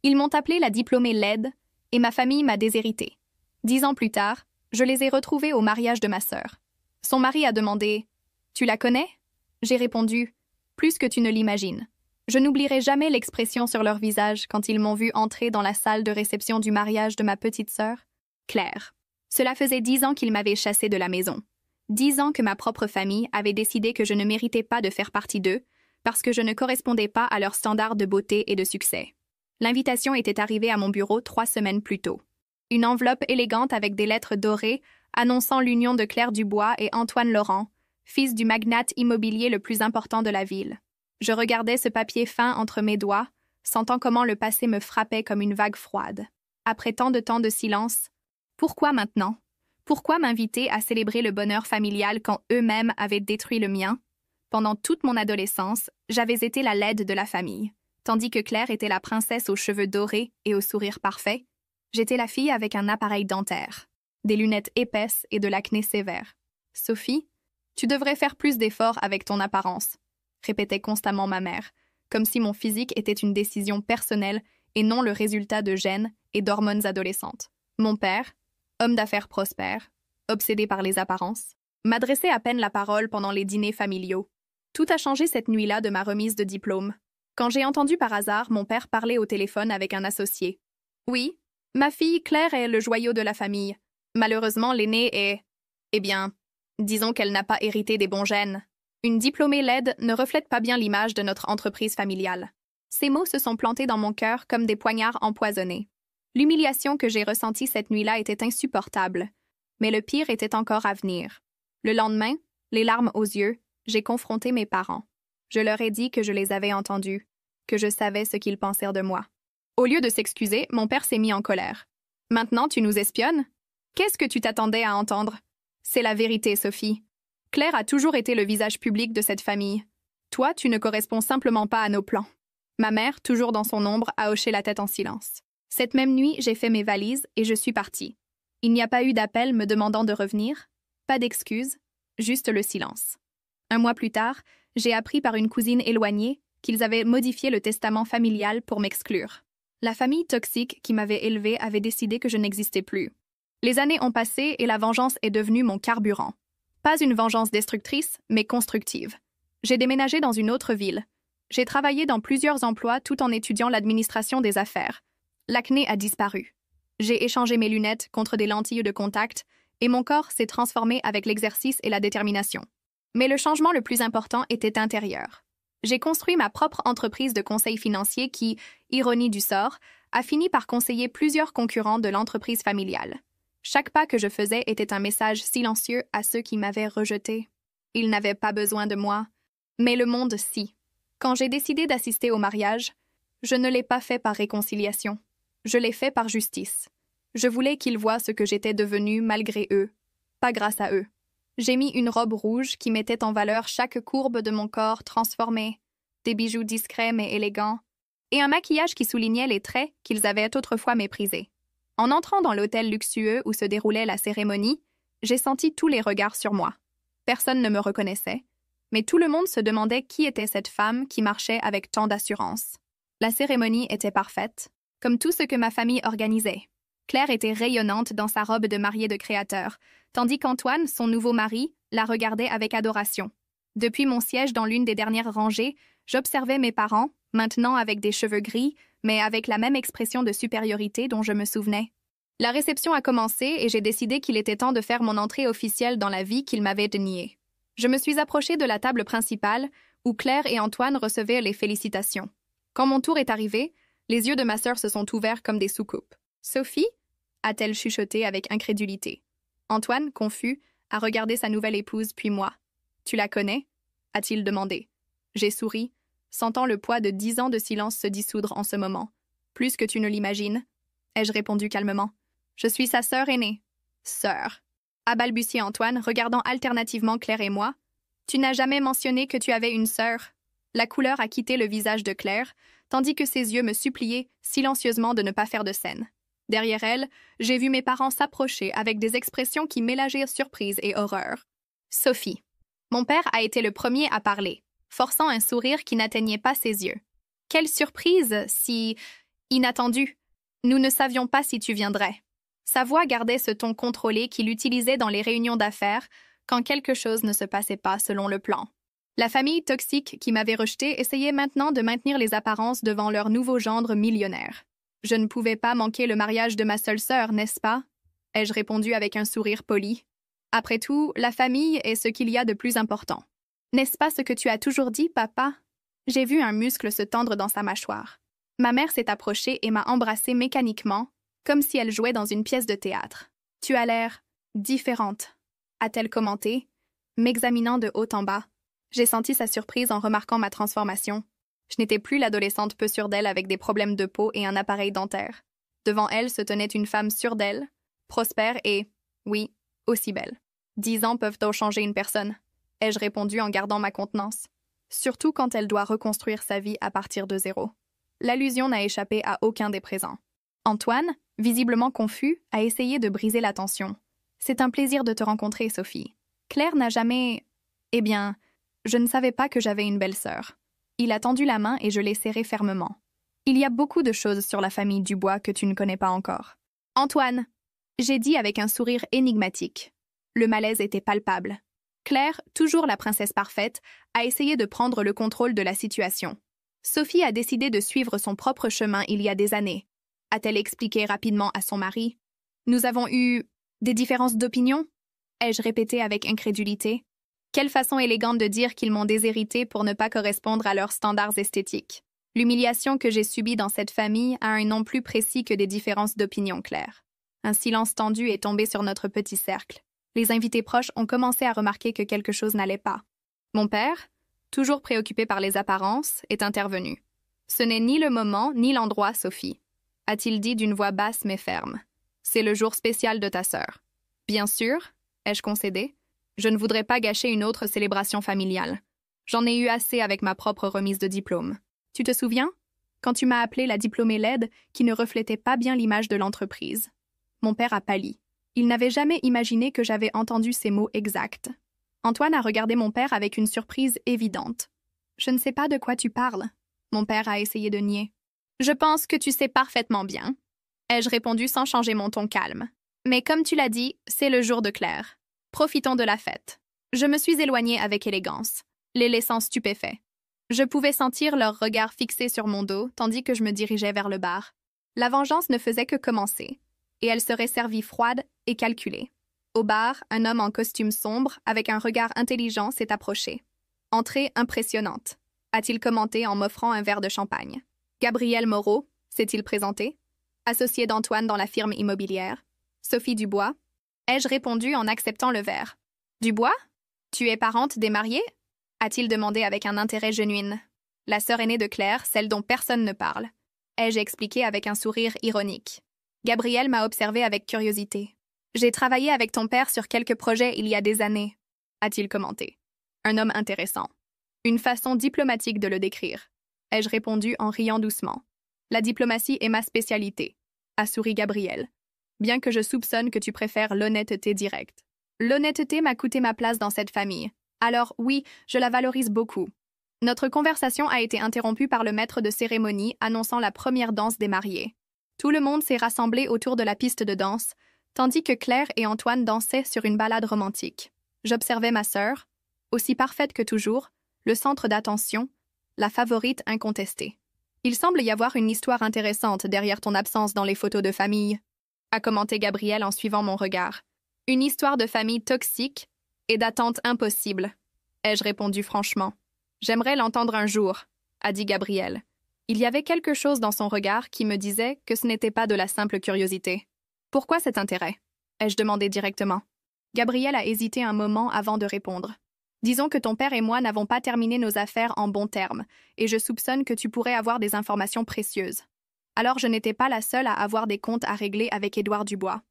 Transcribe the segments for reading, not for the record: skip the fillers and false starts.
Ils m'ont appelée la diplômée laide et ma famille m'a déshéritée. 10 ans plus tard, je les ai retrouvés au mariage de ma sœur. Son mari a demandé « Tu la connais ?» J'ai répondu « Plus que tu ne l'imagines. » Je n'oublierai jamais l'expression sur leur visage quand ils m'ont vu entrer dans la salle de réception du mariage de ma petite sœur, Claire. Cela faisait 10 ans qu'ils m'avaient chassée de la maison. 10 ans que ma propre famille avait décidé que je ne méritais pas de faire partie d'eux parce que je ne correspondais pas à leurs standards de beauté et de succès. L'invitation était arrivée à mon bureau 3 semaines plus tôt. Une enveloppe élégante avec des lettres dorées annonçant l'union de Claire Dubois et Antoine Laurent, fils du magnate immobilier le plus important de la ville. Je regardais ce papier fin entre mes doigts, sentant comment le passé me frappait comme une vague froide. Après tant de temps de silence, pourquoi maintenant? Pourquoi m'inviter à célébrer le bonheur familial quand eux-mêmes avaient détruit le mien? Pendant toute mon adolescence, j'avais été la laide de la famille. Tandis que Claire était la princesse aux cheveux dorés et au sourire parfait, j'étais la fille avec un appareil dentaire, des lunettes épaisses et de l'acné sévère. « Sophie, tu devrais faire plus d'efforts avec ton apparence », répétait constamment ma mère, comme si mon physique était une décision personnelle et non le résultat de gènes et d'hormones adolescentes. Mon père, homme d'affaires prospère, obsédé par les apparences, m'adressait à peine la parole pendant les dîners familiaux. Tout a changé cette nuit-là de ma remise de diplôme. Quand j'ai entendu par hasard mon père parler au téléphone avec un associé. « Oui, ma fille Claire est le joyau de la famille. Malheureusement, l'aînée est... Eh bien, disons qu'elle n'a pas hérité des bons gènes. Une diplômée laide ne reflète pas bien l'image de notre entreprise familiale. » Ces mots se sont plantés dans mon cœur comme des poignards empoisonnés. L'humiliation que j'ai ressentie cette nuit-là était insupportable, mais le pire était encore à venir. Le lendemain, les larmes aux yeux, j'ai confronté mes parents. Je leur ai dit que je les avais entendus, que je savais ce qu'ils pensèrent de moi. Au lieu de s'excuser, mon père s'est mis en colère. « Maintenant, tu nous espionnes? Qu'est-ce que tu t'attendais à entendre? C'est la vérité, Sophie. Claire a toujours été le visage public de cette famille. Toi, tu ne corresponds simplement pas à nos plans. » Ma mère, toujours dans son ombre, a hoché la tête en silence. Cette même nuit, j'ai fait mes valises et je suis partie. Il n'y a pas eu d'appel me demandant de revenir, pas d'excuses, juste le silence. Un mois plus tard, j'ai appris par une cousine éloignée qu'ils avaient modifié le testament familial pour m'exclure. La famille toxique qui m'avait élevée avait décidé que je n'existais plus. Les années ont passé et la vengeance est devenue mon carburant. Pas une vengeance destructrice, mais constructive. J'ai déménagé dans une autre ville. J'ai travaillé dans plusieurs emplois tout en étudiant l'administration des affaires. L'acné a disparu. J'ai échangé mes lunettes contre des lentilles de contact et mon corps s'est transformé avec l'exercice et la détermination. Mais le changement le plus important était intérieur. J'ai construit ma propre entreprise de conseil financier qui, ironie du sort, a fini par conseiller plusieurs concurrents de l'entreprise familiale. Chaque pas que je faisais était un message silencieux à ceux qui m'avaient rejeté. Ils n'avaient pas besoin de moi, mais le monde si. Quand j'ai décidé d'assister au mariage, je ne l'ai pas fait par réconciliation. Je l'ai fait par justice. Je voulais qu'ils voient ce que j'étais devenue malgré eux, pas grâce à eux. J'ai mis une robe rouge qui mettait en valeur chaque courbe de mon corps transformé, des bijoux discrets mais élégants, et un maquillage qui soulignait les traits qu'ils avaient autrefois méprisés. En entrant dans l'hôtel luxueux où se déroulait la cérémonie, j'ai senti tous les regards sur moi. Personne ne me reconnaissait, mais tout le monde se demandait qui était cette femme qui marchait avec tant d'assurance. La cérémonie était parfaite, comme tout ce que ma famille organisait. Claire était rayonnante dans sa robe de mariée de créateur, tandis qu'Antoine, son nouveau mari, la regardait avec adoration. Depuis mon siège dans l'une des dernières rangées, j'observais mes parents, maintenant avec des cheveux gris, mais avec la même expression de supériorité dont je me souvenais. La réception a commencé et j'ai décidé qu'il était temps de faire mon entrée officielle dans la vie qu'ils m'avaient niée. Je me suis approchée de la table principale, où Claire et Antoine recevaient les félicitations. Quand mon tour est arrivé, les yeux de ma sœur se sont ouverts comme des soucoupes. « Sophie ?» a-t-elle chuchoté avec incrédulité. Antoine, confus, a regardé sa nouvelle épouse puis moi. « Tu la connais ?» a-t-il demandé. J'ai souri, sentant le poids de 10 ans de silence se dissoudre en ce moment. « Plus que tu ne l'imagines ?» ai-je répondu calmement. « Je suis sa sœur aînée. »« Sœur ?» a balbutié Antoine, regardant alternativement Claire et moi. « Tu n'as jamais mentionné que tu avais une sœur. » La couleur a quitté le visage de Claire, tandis que ses yeux me suppliaient silencieusement de ne pas faire de scène. Derrière elle, j'ai vu mes parents s'approcher avec des expressions qui mélangeaient surprise et horreur. Sophie. Mon père a été le premier à parler, forçant un sourire qui n'atteignait pas ses yeux. Quelle surprise si... Inattendu. Nous ne savions pas si tu viendrais. Sa voix gardait ce ton contrôlé qu'il utilisait dans les réunions d'affaires quand quelque chose ne se passait pas selon le plan. La famille toxique qui m'avait rejeté essayait maintenant de maintenir les apparences devant leur nouveau gendre millionnaire. Je ne pouvais pas manquer le mariage de ma seule sœur, n'est-ce pas? Ai-je répondu avec un sourire poli. Après tout, la famille est ce qu'il y a de plus important. N'est-ce pas ce que tu as toujours dit, papa? J'ai vu un muscle se tendre dans sa mâchoire. Ma mère s'est approchée et m'a embrassée mécaniquement, comme si elle jouait dans une pièce de théâtre. Tu as l'air différente, a-t-elle commenté, m'examinant de haut en bas. J'ai senti sa surprise en remarquant ma transformation. Je n'étais plus l'adolescente peu sûre d'elle avec des problèmes de peau et un appareil dentaire. Devant elle se tenait une femme sûre d'elle, prospère et, oui, aussi belle. 10 ans peuvent-ils changer une personne? Ai-je répondu en gardant ma contenance. Surtout quand elle doit reconstruire sa vie à partir de zéro. L'allusion n'a échappé à aucun des présents. Antoine, visiblement confus, a essayé de briser la tension. C'est un plaisir de te rencontrer, Sophie. Claire n'a jamais... Eh bien, je ne savais pas que j'avais une belle-sœur. Il a tendu la main et je l'ai serrée fermement. Il y a beaucoup de choses sur la famille Dubois que tu ne connais pas encore. Antoine, j'ai dit avec un sourire énigmatique. Le malaise était palpable. Claire, toujours la princesse parfaite, a essayé de prendre le contrôle de la situation. Sophie a décidé de suivre son propre chemin il y a des années. A-t-elle expliqué rapidement à son mari? Nous avons eu des différences d'opinion? Ai-je répété avec incrédulité. Quelle façon élégante de dire qu'ils m'ont déshérité pour ne pas correspondre à leurs standards esthétiques. L'humiliation que j'ai subie dans cette famille a un nom plus précis que des différences d'opinion claires. Un silence tendu est tombé sur notre petit cercle. Les invités proches ont commencé à remarquer que quelque chose n'allait pas. Mon père, toujours préoccupé par les apparences, est intervenu. « Ce n'est ni le moment ni l'endroit, Sophie », a-t-il dit d'une voix basse mais ferme. « C'est le jour spécial de ta sœur. » « Bien sûr, ai-je concédé. Je ne voudrais pas gâcher une autre célébration familiale. J'en ai eu assez avec ma propre remise de diplôme. Tu te souviens? Quand tu m'as appelée la diplômée laide qui ne reflétait pas bien l'image de l'entreprise. Mon père a pâli. Il n'avait jamais imaginé que j'avais entendu ces mots exacts. Antoine a regardé mon père avec une surprise évidente. « Je ne sais pas de quoi tu parles. » Mon père a essayé de nier. « Je pense que tu sais parfaitement bien. » Ai-je répondu sans changer mon ton calme. « Mais comme tu l'as dit, c'est le jour de Claire. Profitons de la fête. » Je me suis éloignée avec élégance, les laissant stupéfaits. Je pouvais sentir leur regard fixé sur mon dos tandis que je me dirigeais vers le bar. La vengeance ne faisait que commencer, et elle serait servie froide et calculée. Au bar, un homme en costume sombre, avec un regard intelligent, s'est approché. « Entrée impressionnante », a-t-il commenté en m'offrant un verre de champagne. « Gabriel Moreau », s'est-il présenté, associé d'Antoine dans la firme immobilière. « Sophie Dubois », ai-je répondu en acceptant le verre. « Dubois? Tu es parente des mariés ?» a-t-il demandé avec un intérêt genuin. « La sœur aînée de Claire, celle dont personne ne parle. » ai-je expliqué avec un sourire ironique. Gabriel m'a observé avec curiosité. « J'ai travaillé avec ton père sur quelques projets il y a des années, » a-t-il commenté. Un homme intéressant. Une façon diplomatique de le décrire. Ai-je répondu en riant doucement. La diplomatie est ma spécialité, a souri Gabriel. Bien que je soupçonne que tu préfères l'honnêteté directe. L'honnêteté m'a coûté ma place dans cette famille. Alors oui, je la valorise beaucoup. Notre conversation a été interrompue par le maître de cérémonie annonçant la première danse des mariés. Tout le monde s'est rassemblé autour de la piste de danse, tandis que Claire et Antoine dansaient sur une balade romantique. J'observais ma sœur, aussi parfaite que toujours, le centre d'attention, la favorite incontestée. Il semble y avoir une histoire intéressante derrière ton absence dans les photos de famille, a commenté Gabriel en suivant mon regard. Une histoire de famille toxique et d'attente impossible, ai-je répondu franchement. J'aimerais l'entendre un jour, a dit Gabriel. Il y avait quelque chose dans son regard qui me disait que ce n'était pas de la simple curiosité. Pourquoi cet intérêt? Ai-je demandé directement. Gabriel a hésité un moment avant de répondre. Disons que ton père et moi n'avons pas terminé nos affaires en bons termes, et je soupçonne que tu pourrais avoir des informations précieuses. Alors je n'étais pas la seule à avoir des comptes à régler avec Édouard Dubois.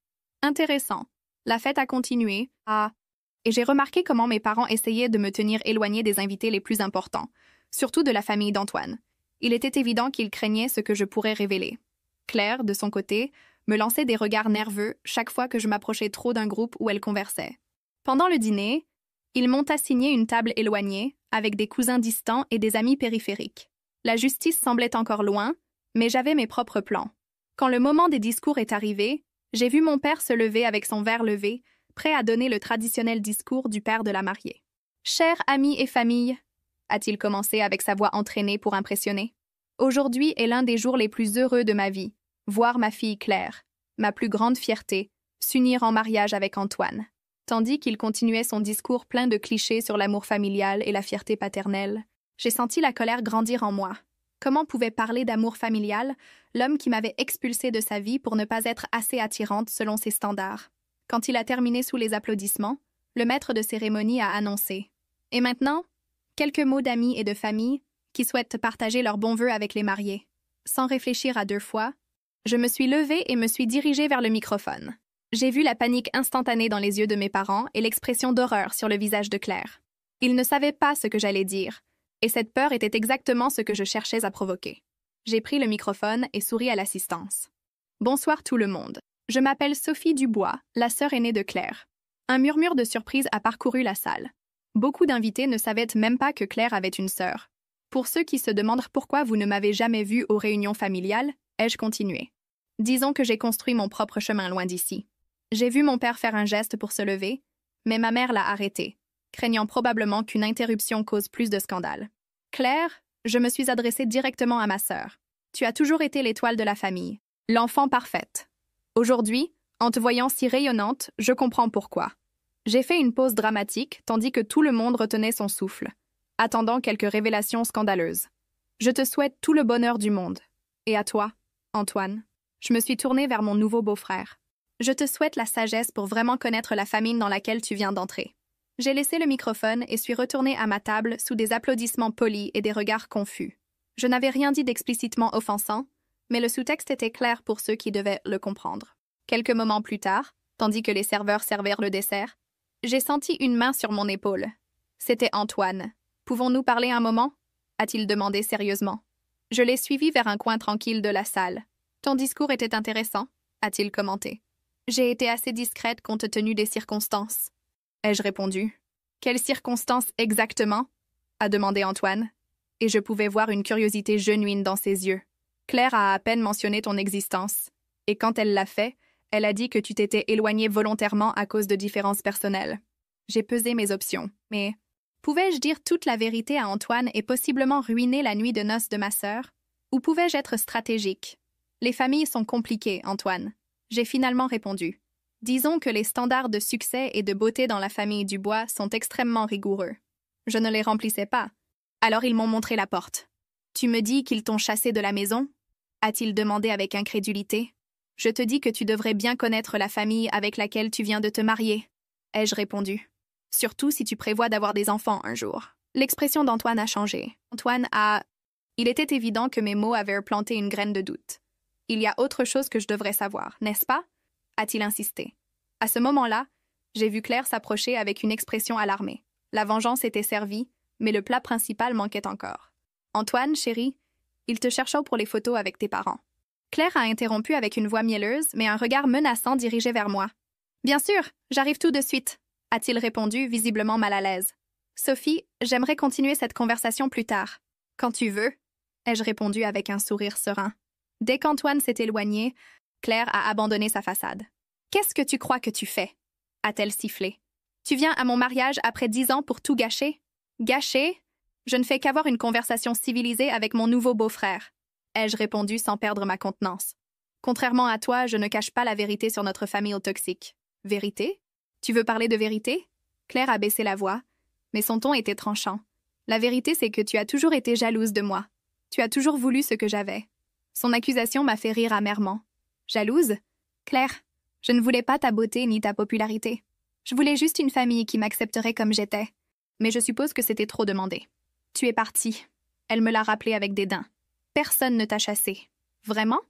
Intéressant. La fête a continué, et j'ai remarqué comment mes parents essayaient de me tenir éloignée des invités les plus importants, surtout de la famille d'Antoine. Il était évident qu'ils craignaient ce que je pourrais révéler. Claire, de son côté, me lançait des regards nerveux chaque fois que je m'approchais trop d'un groupe où elle conversait. Pendant le dîner, ils m'ont assigné une table éloignée, avec des cousins distants et des amis périphériques. La justice semblait encore loin, Mais j'avais mes propres plans. Quand le moment des discours est arrivé, j'ai vu mon père se lever avec son verre levé, prêt à donner le traditionnel discours du père de la mariée. « Chers amis et famille », a-t-il commencé avec sa voix entraînée pour impressionner. « Aujourd'hui est l'un des jours les plus heureux de ma vie, voir ma fille Claire, ma plus grande fierté, s'unir en mariage avec Antoine. » Tandis qu'il continuait son discours plein de clichés sur l'amour familial et la fierté paternelle, j'ai senti la colère grandir en moi. Comment pouvait parler d'amour familial l'homme qui m'avait expulsée de sa vie pour ne pas être assez attirante selon ses standards? Quand il a terminé sous les applaudissements, le maître de cérémonie a annoncé « Et maintenant, quelques mots d'amis et de famille qui souhaitent partager leurs bons vœux avec les mariés. » Sans réfléchir à deux fois, je me suis levée et me suis dirigée vers le microphone. J'ai vu la panique instantanée dans les yeux de mes parents et l'expression d'horreur sur le visage de Claire. Ils ne savaient pas ce que j'allais dire, et cette peur était exactement ce que je cherchais à provoquer. J'ai pris le microphone et souri à l'assistance. « Bonsoir tout le monde. Je m'appelle Sophie Dubois, la sœur aînée de Claire. » Un murmure de surprise a parcouru la salle. Beaucoup d'invités ne savaient même pas que Claire avait une sœur. Pour ceux qui se demandent pourquoi vous ne m'avez jamais vue aux réunions familiales, ai-je continué. Disons que j'ai construit mon propre chemin loin d'ici. J'ai vu mon père faire un geste pour se lever, mais ma mère l'a arrêté, craignant probablement qu'une interruption cause plus de scandale. « Claire, je me suis adressée directement à ma sœur. Tu as toujours été l'étoile de la famille, l'enfant parfaite. Aujourd'hui, en te voyant si rayonnante, je comprends pourquoi. » J'ai fait une pause dramatique tandis que tout le monde retenait son souffle, attendant quelques révélations scandaleuses. « Je te souhaite tout le bonheur du monde. Et à toi, Antoine. » Je me suis tournée vers mon nouveau beau-frère. « Je te souhaite la sagesse pour vraiment connaître la famille dans laquelle tu viens d'entrer. » J'ai laissé le microphone et suis retournée à ma table sous des applaudissements polis et des regards confus. Je n'avais rien dit d'explicitement offensant, mais le sous-texte était clair pour ceux qui devaient le comprendre. Quelques moments plus tard, tandis que les serveurs servirent le dessert, j'ai senti une main sur mon épaule. C'était Antoine. « Pouvons-nous parler un moment ?» a-t-il demandé sérieusement. Je l'ai suivi vers un coin tranquille de la salle. « Ton discours était intéressant » a-t-il commenté. J'ai été assez discrète compte tenu des circonstances. Ai-je répondu. « Quelles circonstances exactement ?» a demandé Antoine, et je pouvais voir une curiosité genuine dans ses yeux. Claire a à peine mentionné ton existence, et quand elle l'a fait, elle a dit que tu t'étais éloignée volontairement à cause de différences personnelles. J'ai pesé mes options, mais pouvais-je dire toute la vérité à Antoine et possiblement ruiner la nuit de noces de ma sœur? Ou pouvais-je être stratégique? Les familles sont compliquées, Antoine. J'ai finalement répondu. Disons que les standards de succès et de beauté dans la famille Dubois sont extrêmement rigoureux. Je ne les remplissais pas. Alors ils m'ont montré la porte. « Tu me dis qu'ils t'ont chassé de la maison ?» a-t-il demandé avec incrédulité. « Je te dis que tu devrais bien connaître la famille avec laquelle tu viens de te marier. » ai-je répondu. « Surtout si tu prévois d'avoir des enfants un jour. » L'expression d'Antoine a changé. Antoine a... Il était évident que mes mots avaient planté une graine de doute. « Il y a autre chose que je devrais savoir, n'est-ce pas ?» a-t-il insisté. À ce moment-là, j'ai vu Claire s'approcher avec une expression alarmée. La vengeance était servie, mais le plat principal manquait encore. « Antoine, chéri, ils te cherchent pour les photos avec tes parents. » Claire a interrompu avec une voix mielleuse, mais un regard menaçant dirigé vers moi. « Bien sûr, j'arrive tout de suite, » a-t-il répondu, visiblement mal à l'aise. « Sophie, j'aimerais continuer cette conversation plus tard. »« Quand tu veux, » ai-je répondu avec un sourire serein. Dès qu'Antoine s'est éloigné, Claire a abandonné sa façade. « Qu'est-ce que tu crois que tu fais ?» a-t-elle sifflé. « Tu viens à mon mariage après 10 ans pour tout gâcher ?»« Gâcher ? Je ne fais qu'avoir une conversation civilisée avec mon nouveau beau-frère. » ai-je répondu sans perdre ma contenance. « Contrairement à toi, je ne cache pas la vérité sur notre famille toxique. »« Vérité ? Tu veux parler de vérité ?» Claire a baissé la voix, mais son ton était tranchant. « La vérité, c'est que tu as toujours été jalouse de moi. Tu as toujours voulu ce que j'avais. » Son accusation m'a fait rire amèrement. « Jalouse ? Claire, je ne voulais pas ta beauté ni ta popularité. Je voulais juste une famille qui m'accepterait comme j'étais. Mais je suppose que c'était trop demandé. Tu es partie. » Elle me l'a rappelé avec dédain. « Personne ne t'a chassé. Vraiment ?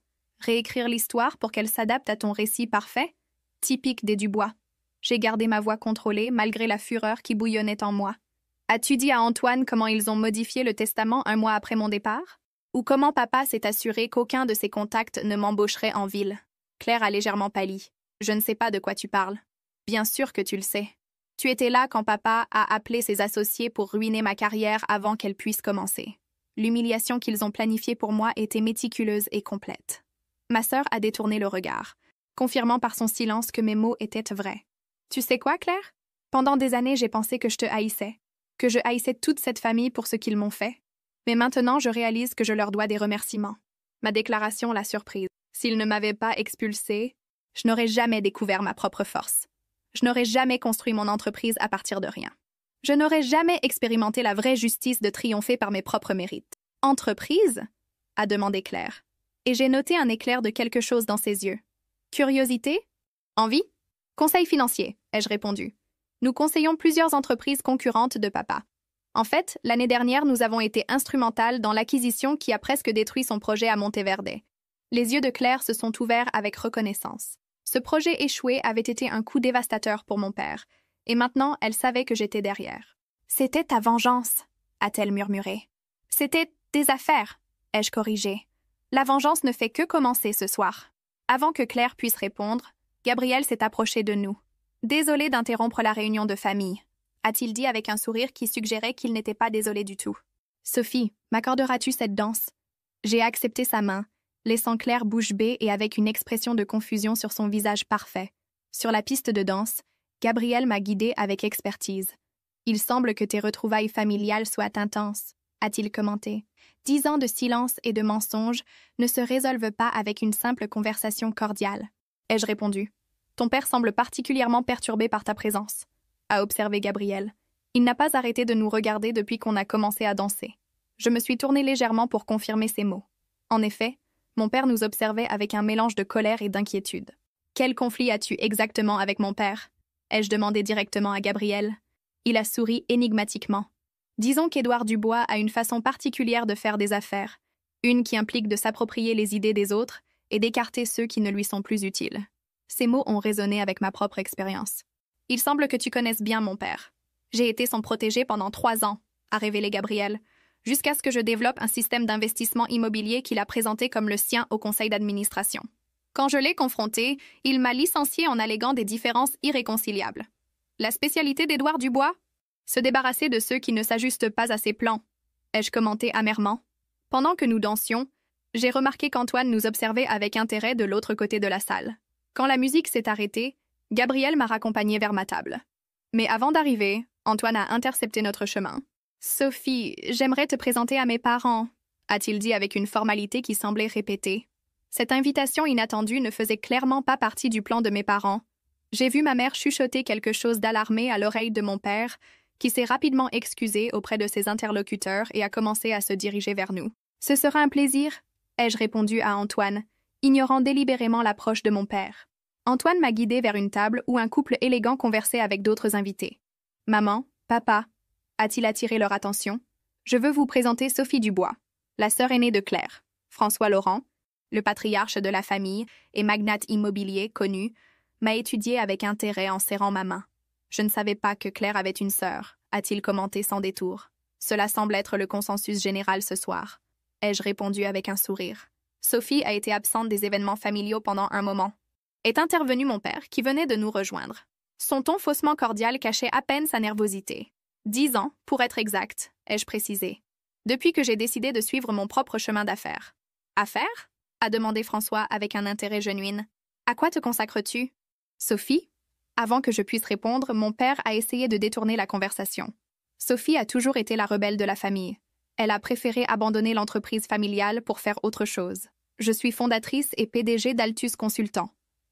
Réécrire l'histoire pour qu'elle s'adapte à ton récit parfait ? Typique des Dubois. » J'ai gardé ma voix contrôlée malgré la fureur qui bouillonnait en moi. « As-tu dit à Antoine comment ils ont modifié le testament un mois après mon départ ? Ou comment papa s'est assuré qu'aucun de ses contacts ne m'embaucherait en ville ?» Claire a légèrement pâli. « Je ne sais pas de quoi tu parles. »« Bien sûr que tu le sais. Tu étais là quand papa a appelé ses associés pour ruiner ma carrière avant qu'elle puisse commencer. » L'humiliation qu'ils ont planifiée pour moi était méticuleuse et complète. Ma sœur a détourné le regard, confirmant par son silence que mes mots étaient vrais. Tu sais quoi, Claire? Pendant des années, j'ai pensé que je te haïssais, que je haïssais toute cette famille pour ce qu'ils m'ont fait. Mais maintenant, je réalise que je leur dois des remerciements. Ma déclaration l'a surprise. S'ils ne m'avaient pas expulsée, je n'aurais jamais découvert ma propre force. Je n'aurais jamais construit mon entreprise à partir de rien. Je n'aurais jamais expérimenté la vraie justice de triompher par mes propres mérites. « Entreprise ?» a demandé Claire. Et j'ai noté un éclair de quelque chose dans ses yeux. « Curiosité? Envie? Conseil financier », ai-je répondu. Nous conseillons plusieurs entreprises concurrentes de papa. En fait, l'année dernière, nous avons été instrumentales dans l'acquisition qui a presque détruit son projet à Monteverde. Les yeux de Claire se sont ouverts avec reconnaissance. Ce projet échoué avait été un coup dévastateur pour mon père, et maintenant elle savait que j'étais derrière. « C'était ta vengeance », a-t-elle murmuré. « C'était des affaires », ai-je corrigé. La vengeance ne fait que commencer ce soir. Avant que Claire puisse répondre, Gabriel s'est approché de nous. « Désolé d'interrompre la réunion de famille », a-t-il dit avec un sourire qui suggérait qu'il n'était pas désolé du tout. « Sophie, m'accorderas-tu cette danse ?» J'ai accepté sa main, laissant Claire bouche bée et avec une expression de confusion sur son visage parfait. Sur la piste de danse, Gabriel m'a guidée avec expertise. « Il semble que tes retrouvailles familiales soient intenses », a-t-il commenté. 10 ans de silence et de mensonges ne se résolvent pas avec une simple conversation cordiale. Ai-je répondu. « Ton père semble particulièrement perturbé par ta présence », a observé Gabriel. Il n'a pas arrêté de nous regarder depuis qu'on a commencé à danser. Je me suis tournée légèrement pour confirmer ses mots. En effet, mon père nous observait avec un mélange de colère et d'inquiétude. « Quel conflit as-tu exactement avec mon père ?» ai-je demandé directement à Gabriel. Il a souri énigmatiquement. Disons qu'Édouard Dubois a une façon particulière de faire des affaires, une qui implique de s'approprier les idées des autres et d'écarter ceux qui ne lui sont plus utiles. Ces mots ont résonné avec ma propre expérience. « Il semble que tu connaisses bien mon père. J'ai été son protégé pendant 3 ans, a révélé Gabriel, jusqu'à ce que je développe un système d'investissement immobilier qu'il a présenté comme le sien au conseil d'administration. Quand je l'ai confronté, il m'a licencié en alléguant des différences irréconciliables. La spécialité d'Édouard Dubois? Se débarrasser de ceux qui ne s'ajustent pas à ses plans, ai-je commenté amèrement. Pendant que nous dansions, j'ai remarqué qu'Antoine nous observait avec intérêt de l'autre côté de la salle. Quand la musique s'est arrêtée, Gabriel m'a raccompagné vers ma table. Mais avant d'arriver, Antoine a intercepté notre chemin. « Sophie, j'aimerais te présenter à mes parents », a-t-il dit avec une formalité qui semblait répétée. Cette invitation inattendue ne faisait clairement pas partie du plan de mes parents. J'ai vu ma mère chuchoter quelque chose d'alarmé à l'oreille de mon père, qui s'est rapidement excusé auprès de ses interlocuteurs et a commencé à se diriger vers nous. « Ce sera un plaisir », ai-je répondu à Antoine, ignorant délibérément l'approche de mon père. Antoine m'a guidé vers une table où un couple élégant conversait avec d'autres invités. « Maman, papa », a-t-il attiré leur attention, « je veux vous présenter Sophie Dubois, la sœur aînée de Claire. François Laurent, le patriarche de la famille et magnate immobilier connu, m'a étudié avec intérêt en serrant ma main. Je ne savais pas que Claire avait une sœur, a-t-il commenté sans détour. Cela semble être le consensus général ce soir, ai-je répondu avec un sourire. Sophie a été absente des événements familiaux pendant un moment. Est intervenu mon père, qui venait de nous rejoindre. Son ton faussement cordial cachait à peine sa nervosité. 10 ans, pour être exact, ai-je précisé. Depuis que j'ai décidé de suivre mon propre chemin d'affaires. Affaires? A demandé François avec un intérêt genuin. À quoi te consacres-tu? Sophie? Avant que je puisse répondre, mon père a essayé de détourner la conversation. Sophie a toujours été la rebelle de la famille. Elle a préféré abandonner l'entreprise familiale pour faire autre chose. Je suis fondatrice et PDG d'Altus Consultant.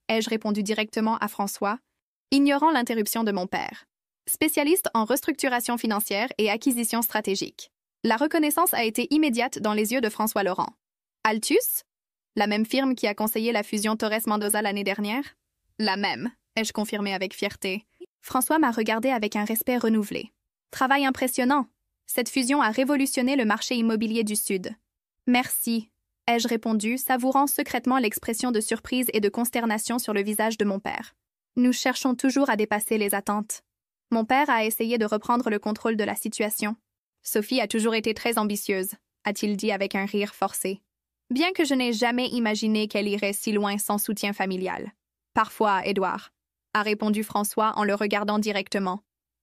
Ai-je répondu directement à François, ignorant l'interruption de mon père. Spécialiste en restructuration financière et acquisition stratégique. La reconnaissance a été immédiate dans les yeux de François Laurent. Altus? La même firme qui a conseillé la fusion Torres-Mendoza l'année dernière? La même, ai-je confirmé avec fierté. François m'a regardé avec un respect renouvelé. Travail impressionnant. Cette fusion a révolutionné le marché immobilier du Sud. Merci, ai-je répondu, savourant secrètement l'expression de surprise et de consternation sur le visage de mon père. Nous cherchons toujours à dépasser les attentes. Mon père a essayé de reprendre le contrôle de la situation. Sophie a toujours été très ambitieuse, a-t-il dit avec un rire forcé. Bien que je n'ai jamais imaginé qu'elle irait si loin sans soutien familial. Parfois, Édouard, a répondu François en le regardant directement.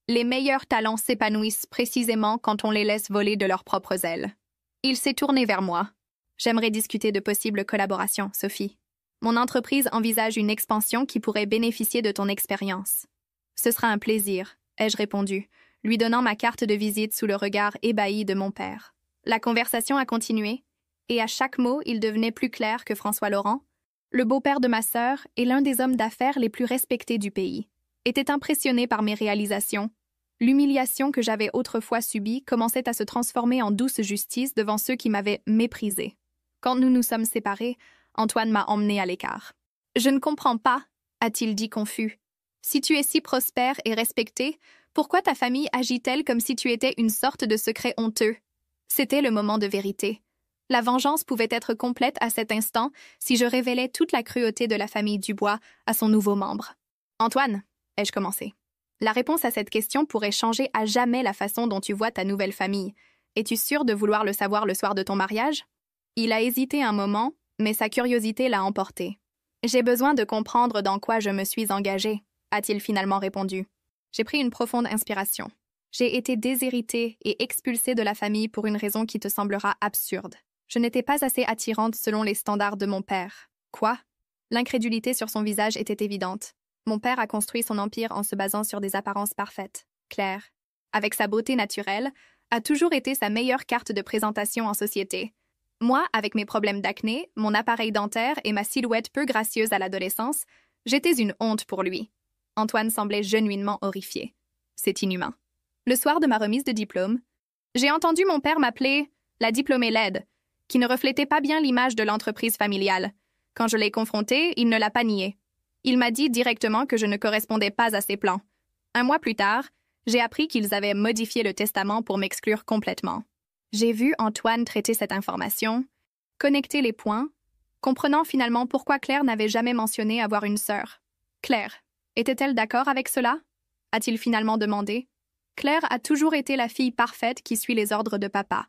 Les meilleurs talents s'épanouissent précisément quand on les laisse voler de leurs propres ailes. Il s'est tourné vers moi. J'aimerais discuter de possibles collaborations, Sophie. Mon entreprise envisage une expansion qui pourrait bénéficier de ton expérience. Ce sera un plaisir, ai-je répondu, lui donnant ma carte de visite sous le regard ébahi de mon père. La conversation a continué, et à chaque mot, il devenait plus clair que François Laurent, le beau-père de ma sœur et l'un des hommes d'affaires les plus respectés du pays, était impressionné par mes réalisations. L'humiliation que j'avais autrefois subie commençait à se transformer en douce justice devant ceux qui m'avaient méprisée. Quand nous nous sommes séparés, Antoine m'a emmené à l'écart. « Je ne comprends pas, » a-t-il dit confus. « Si tu es si prospère et respecté, pourquoi ta famille agit-elle comme si tu étais une sorte de secret honteux ?» C'était le moment de vérité. La vengeance pouvait être complète à cet instant si je révélais toute la cruauté de la famille Dubois à son nouveau membre. « Antoine, » ai-je commencé. La réponse à cette question pourrait changer à jamais la façon dont tu vois ta nouvelle famille. Es-tu sûr de vouloir le savoir le soir de ton mariage? Il a hésité un moment, mais sa curiosité l'a emporté. J'ai besoin de comprendre dans quoi je me suis engagée, a-t-il finalement répondu. J'ai pris une profonde inspiration. J'ai été déshéritée et expulsée de la famille pour une raison qui te semblera absurde. Je n'étais pas assez attirante selon les standards de mon père. Quoi? L'incrédulité sur son visage était évidente. Mon père a construit son empire en se basant sur des apparences parfaites. Claire, avec sa beauté naturelle, a toujours été sa meilleure carte de présentation en société. Moi, avec mes problèmes d'acné, mon appareil dentaire et ma silhouette peu gracieuse à l'adolescence, j'étais une honte pour lui. Antoine semblait genuinement horrifié. C'est inhumain. Le soir de ma remise de diplôme, j'ai entendu mon père m'appeler « la diplômée laide », qui ne reflétait pas bien l'image de l'entreprise familiale. Quand je l'ai confronté, il ne l'a pas nié. Il m'a dit directement que je ne correspondais pas à ses plans. Un mois plus tard, j'ai appris qu'ils avaient modifié le testament pour m'exclure complètement. J'ai vu Antoine traiter cette information, connecter les points, comprenant finalement pourquoi Claire n'avait jamais mentionné avoir une sœur. Claire, était-elle d'accord avec cela? A-t-il finalement demandé. Claire a toujours été la fille parfaite qui suit les ordres de papa.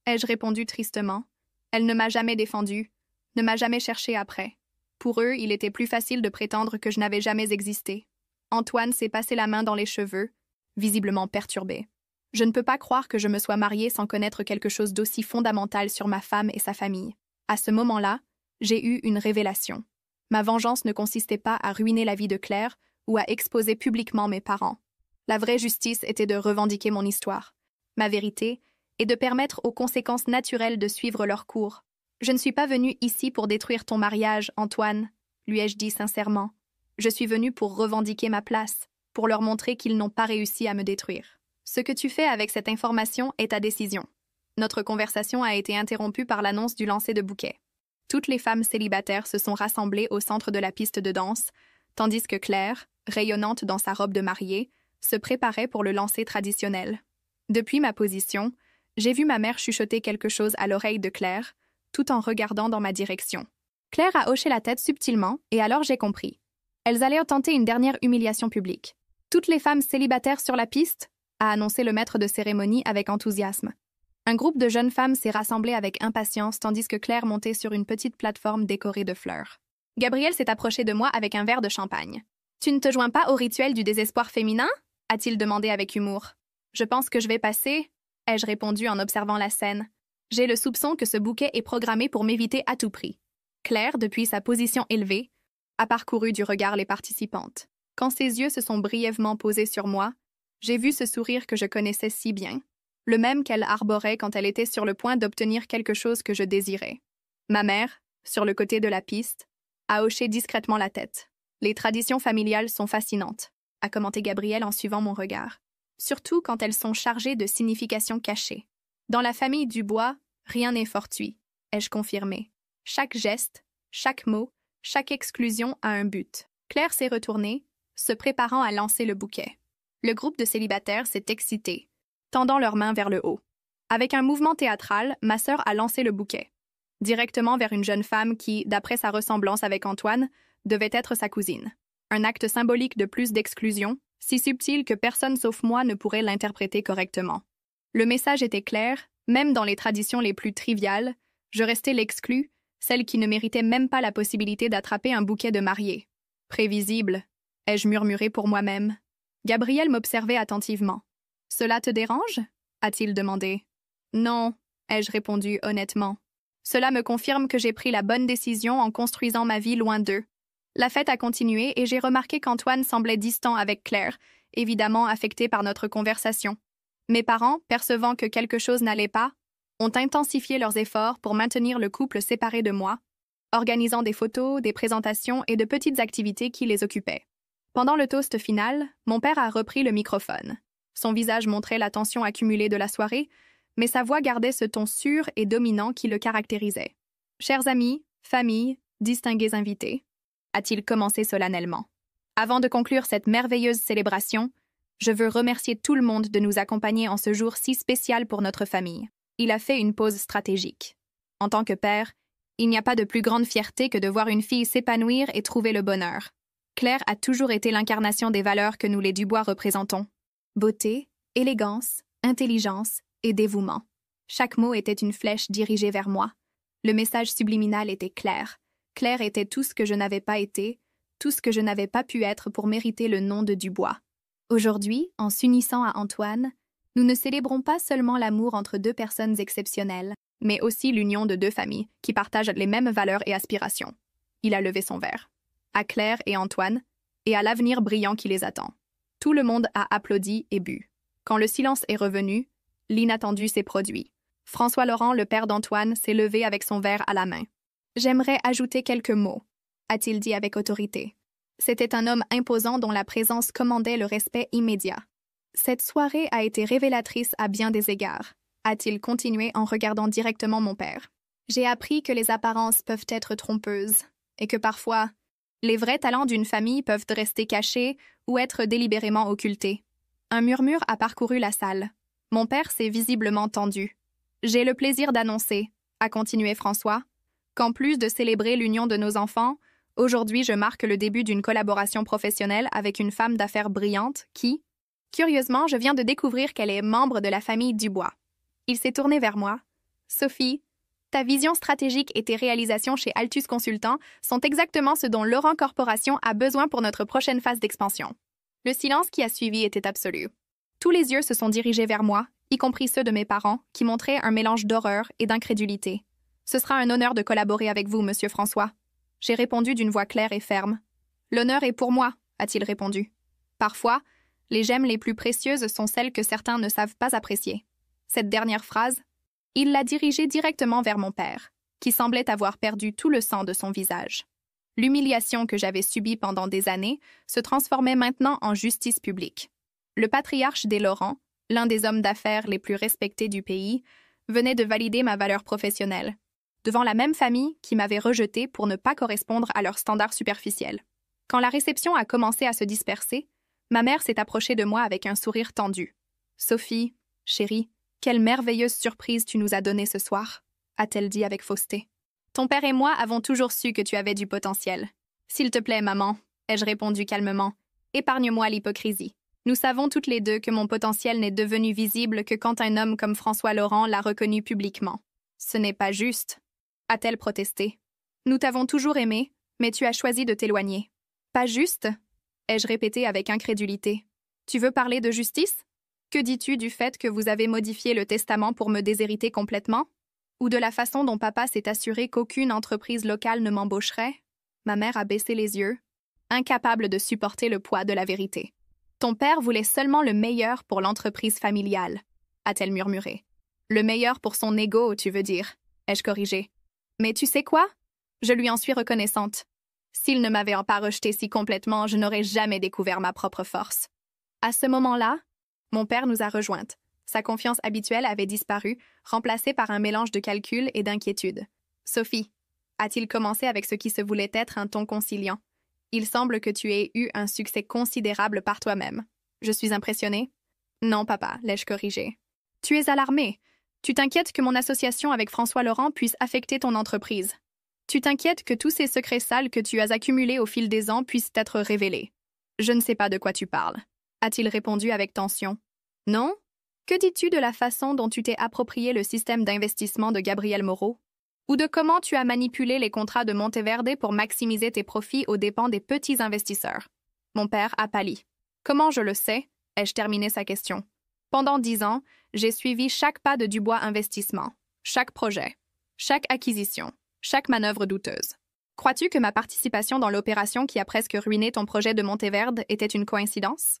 Ai-je répondu tristement. Elle ne m'a jamais défendue, ne m'a jamais cherché après. Pour eux, il était plus facile de prétendre que je n'avais jamais existé. Antoine s'est passé la main dans les cheveux, visiblement perturbé. Je ne peux pas croire que je me sois mariée sans connaître quelque chose d'aussi fondamental sur ma femme et sa famille. À ce moment-là, j'ai eu une révélation. Ma vengeance ne consistait pas à ruiner la vie de Claire ou à exposer publiquement mes parents. La vraie justice était de revendiquer mon histoire, ma vérité, et de permettre aux conséquences naturelles de suivre leur cours. Je ne suis pas venue ici pour détruire ton mariage, Antoine, lui ai-je dit sincèrement. Je suis venue pour revendiquer ma place, pour leur montrer qu'ils n'ont pas réussi à me détruire. Ce que tu fais avec cette information est ta décision. Notre conversation a été interrompue par l'annonce du lancer de bouquets. Toutes les femmes célibataires se sont rassemblées au centre de la piste de danse, tandis que Claire, rayonnante dans sa robe de mariée, se préparait pour le lancer traditionnel. Depuis ma position, j'ai vu ma mère chuchoter quelque chose à l'oreille de Claire, tout en regardant dans ma direction. Claire a hoché la tête subtilement, et alors j'ai compris. Elles allaient tenter une dernière humiliation publique. Toutes les femmes célibataires sur la piste, a annoncé le maître de cérémonie avec enthousiasme. Un groupe de jeunes femmes s'est rassemblé avec impatience tandis que Claire montait sur une petite plateforme décorée de fleurs. Gabriel s'est approché de moi avec un verre de champagne. « Tu ne te joins pas au rituel du désespoir féminin ?» a-t-il demandé avec humour. « Je pense que je vais passer », ai-je répondu en observant la scène. J'ai le soupçon que ce bouquet est programmé pour m'éviter à tout prix. Claire, depuis sa position élevée, a parcouru du regard les participantes. Quand ses yeux se sont brièvement posés sur moi, j'ai vu ce sourire que je connaissais si bien, le même qu'elle arborait quand elle était sur le point d'obtenir quelque chose que je désirais. Ma mère, sur le côté de la piste, a hoché discrètement la tête. « Les traditions familiales sont fascinantes », a commenté Gabriel en suivant mon regard. « Surtout quand elles sont chargées de significations cachées. Dans la famille Dubois, rien n'est fortuit, ai-je confirmé. Chaque geste, chaque mot, chaque exclusion a un but. » Claire s'est retournée, se préparant à lancer le bouquet. Le groupe de célibataires s'est excité, tendant leurs mains vers le haut. Avec un mouvement théâtral, ma sœur a lancé le bouquet, directement vers une jeune femme qui, d'après sa ressemblance avec Antoine, devait être sa cousine. Un acte symbolique de plus d'exclusion, si subtil que personne sauf moi ne pourrait l'interpréter correctement. Le message était clair, même dans les traditions les plus triviales, je restais l'exclue, celle qui ne méritait même pas la possibilité d'attraper un bouquet de mariée. Prévisible, ai-je murmuré pour moi-même. Gabriel m'observait attentivement. « Cela te dérange ?» a-t-il demandé. « Non, ai-je répondu honnêtement. Cela me confirme que j'ai pris la bonne décision en construisant ma vie loin d'eux. La fête a continué et j'ai remarqué qu'Antoine semblait distant avec Claire, évidemment affecté par notre conversation. Mes parents, percevant que quelque chose n'allait pas, ont intensifié leurs efforts pour maintenir le couple séparé de moi, organisant des photos, des présentations et de petites activités qui les occupaient. Pendant le toast final, mon père a repris le microphone. Son visage montrait la tension accumulée de la soirée, mais sa voix gardait ce ton sûr et dominant qui le caractérisait. « Chers amis, famille, distingués invités », a-t-il commencé solennellement. Avant de conclure cette merveilleuse célébration, je veux remercier tout le monde de nous accompagner en ce jour si spécial pour notre famille. Il a fait une pause stratégique. En tant que père, il n'y a pas de plus grande fierté que de voir une fille s'épanouir et trouver le bonheur. Claire a toujours été l'incarnation des valeurs que nous les Dubois représentons. Beauté, élégance, intelligence et dévouement. Chaque mot était une flèche dirigée vers moi. Le message subliminal était clair. Claire était tout ce que je n'avais pas été, tout ce que je n'avais pas pu être pour mériter le nom de Dubois. Aujourd'hui, en s'unissant à Antoine, nous ne célébrons pas seulement l'amour entre deux personnes exceptionnelles, mais aussi l'union de deux familles qui partagent les mêmes valeurs et aspirations. Il a levé son verre. À Claire et Antoine, et à l'avenir brillant qui les attend. Tout le monde a applaudi et bu. Quand le silence est revenu, l'inattendu s'est produit. François Laurent, le père d'Antoine, s'est levé avec son verre à la main. « J'aimerais ajouter quelques mots », a-t-il dit avec autorité. C'était un homme imposant dont la présence commandait le respect immédiat. « Cette soirée a été révélatrice à bien des égards », a-t-il continué en regardant directement mon père. « J'ai appris que les apparences peuvent être trompeuses et que parfois, les vrais talents d'une famille peuvent rester cachés ou être délibérément occultés. » Un murmure a parcouru la salle. Mon père s'est visiblement tendu. « J'ai le plaisir d'annoncer, » a continué François, « qu'en plus de célébrer l'union de nos enfants, aujourd'hui je marque le début d'une collaboration professionnelle avec une femme d'affaires brillante qui, curieusement, je viens de découvrir qu'elle est membre de la famille Dubois. » Il s'est tourné vers moi. « Sophie, ta vision stratégique et tes réalisations chez Altus Consultants sont exactement ce dont Laurent Corporation a besoin pour notre prochaine phase d'expansion. » Le silence qui a suivi était absolu. Tous les yeux se sont dirigés vers moi, y compris ceux de mes parents, qui montraient un mélange d'horreur et d'incrédulité. « Ce sera un honneur de collaborer avec vous, Monsieur François. » J'ai répondu d'une voix claire et ferme. « L'honneur est pour moi, » a-t-il répondu. Parfois, les gemmes les plus précieuses sont celles que certains ne savent pas apprécier. Cette dernière phrase, il l'a dirigée directement vers mon père, qui semblait avoir perdu tout le sang de son visage. L'humiliation que j'avais subie pendant des années se transformait maintenant en justice publique. Le patriarche des Laurent, l'un des hommes d'affaires les plus respectés du pays, venait de valider ma valeur professionnelle, devant la même famille qui m'avait rejetée pour ne pas correspondre à leurs standards superficiels. Quand la réception a commencé à se disperser, ma mère s'est approchée de moi avec un sourire tendu. « Sophie, chérie, quelle merveilleuse surprise tu nous as donnée ce soir », a-t-elle dit avec fausseté. « Ton père et moi avons toujours su que tu avais du potentiel. S'il te plaît, maman, » ai-je répondu calmement, « épargne-moi l'hypocrisie. Nous savons toutes les deux que mon potentiel n'est devenu visible que quand un homme comme François Laurent l'a reconnu publiquement. Ce n'est pas juste, » a-t-elle protesté. « Nous t'avons toujours aimé, mais tu as choisi de t'éloigner. »« Pas juste ?» ai-je répété avec incrédulité. « Tu veux parler de justice? Que dis-tu du fait que vous avez modifié le testament pour me déshériter complètement? Ou de la façon dont papa s'est assuré qu'aucune entreprise locale ne m'embaucherait? » Ma mère a baissé les yeux, incapable de supporter le poids de la vérité. « Ton père voulait seulement le meilleur pour l'entreprise familiale, » a-t-elle murmuré. « Le meilleur pour son ego, tu veux dire, » ai-je corrigé. « Mais tu sais quoi? Je lui en suis reconnaissante. S'il ne m'avait pas rejetée si complètement, je n'aurais jamais découvert ma propre force. » À ce moment-là, mon père nous a rejointes. Sa confiance habituelle avait disparu, remplacée par un mélange de calcul et d'inquiétude. « Sophie, » a-t-il commencé avec ce qui se voulait être un ton conciliant. « Il semble que tu aies eu un succès considérable par toi-même. Je suis impressionnée? »« Non, papa, l'ai-je corrigé. »« Tu es alarmé. Tu t'inquiètes que mon association avec François Laurent puisse affecter ton entreprise. Tu t'inquiètes que tous ces secrets sales que tu as accumulés au fil des ans puissent être révélés. Je ne sais pas de quoi tu parles. » a-t-il répondu avec tension. « Non? Que dis-tu de la façon dont tu t'es approprié le système d'investissement de Gabriel Moreau? Ou de comment tu as manipulé les contrats de Monteverde pour maximiser tes profits aux dépens des petits investisseurs? » Mon père a pâli. « Comment je le sais? » ai-je terminé sa question. « Pendant 10 ans, j'ai suivi chaque pas de Dubois Investissement. chaque projet, chaque acquisition, chaque manœuvre douteuse. Crois-tu que ma participation dans l'opération qui a presque ruiné ton projet de Monteverde était une coïncidence?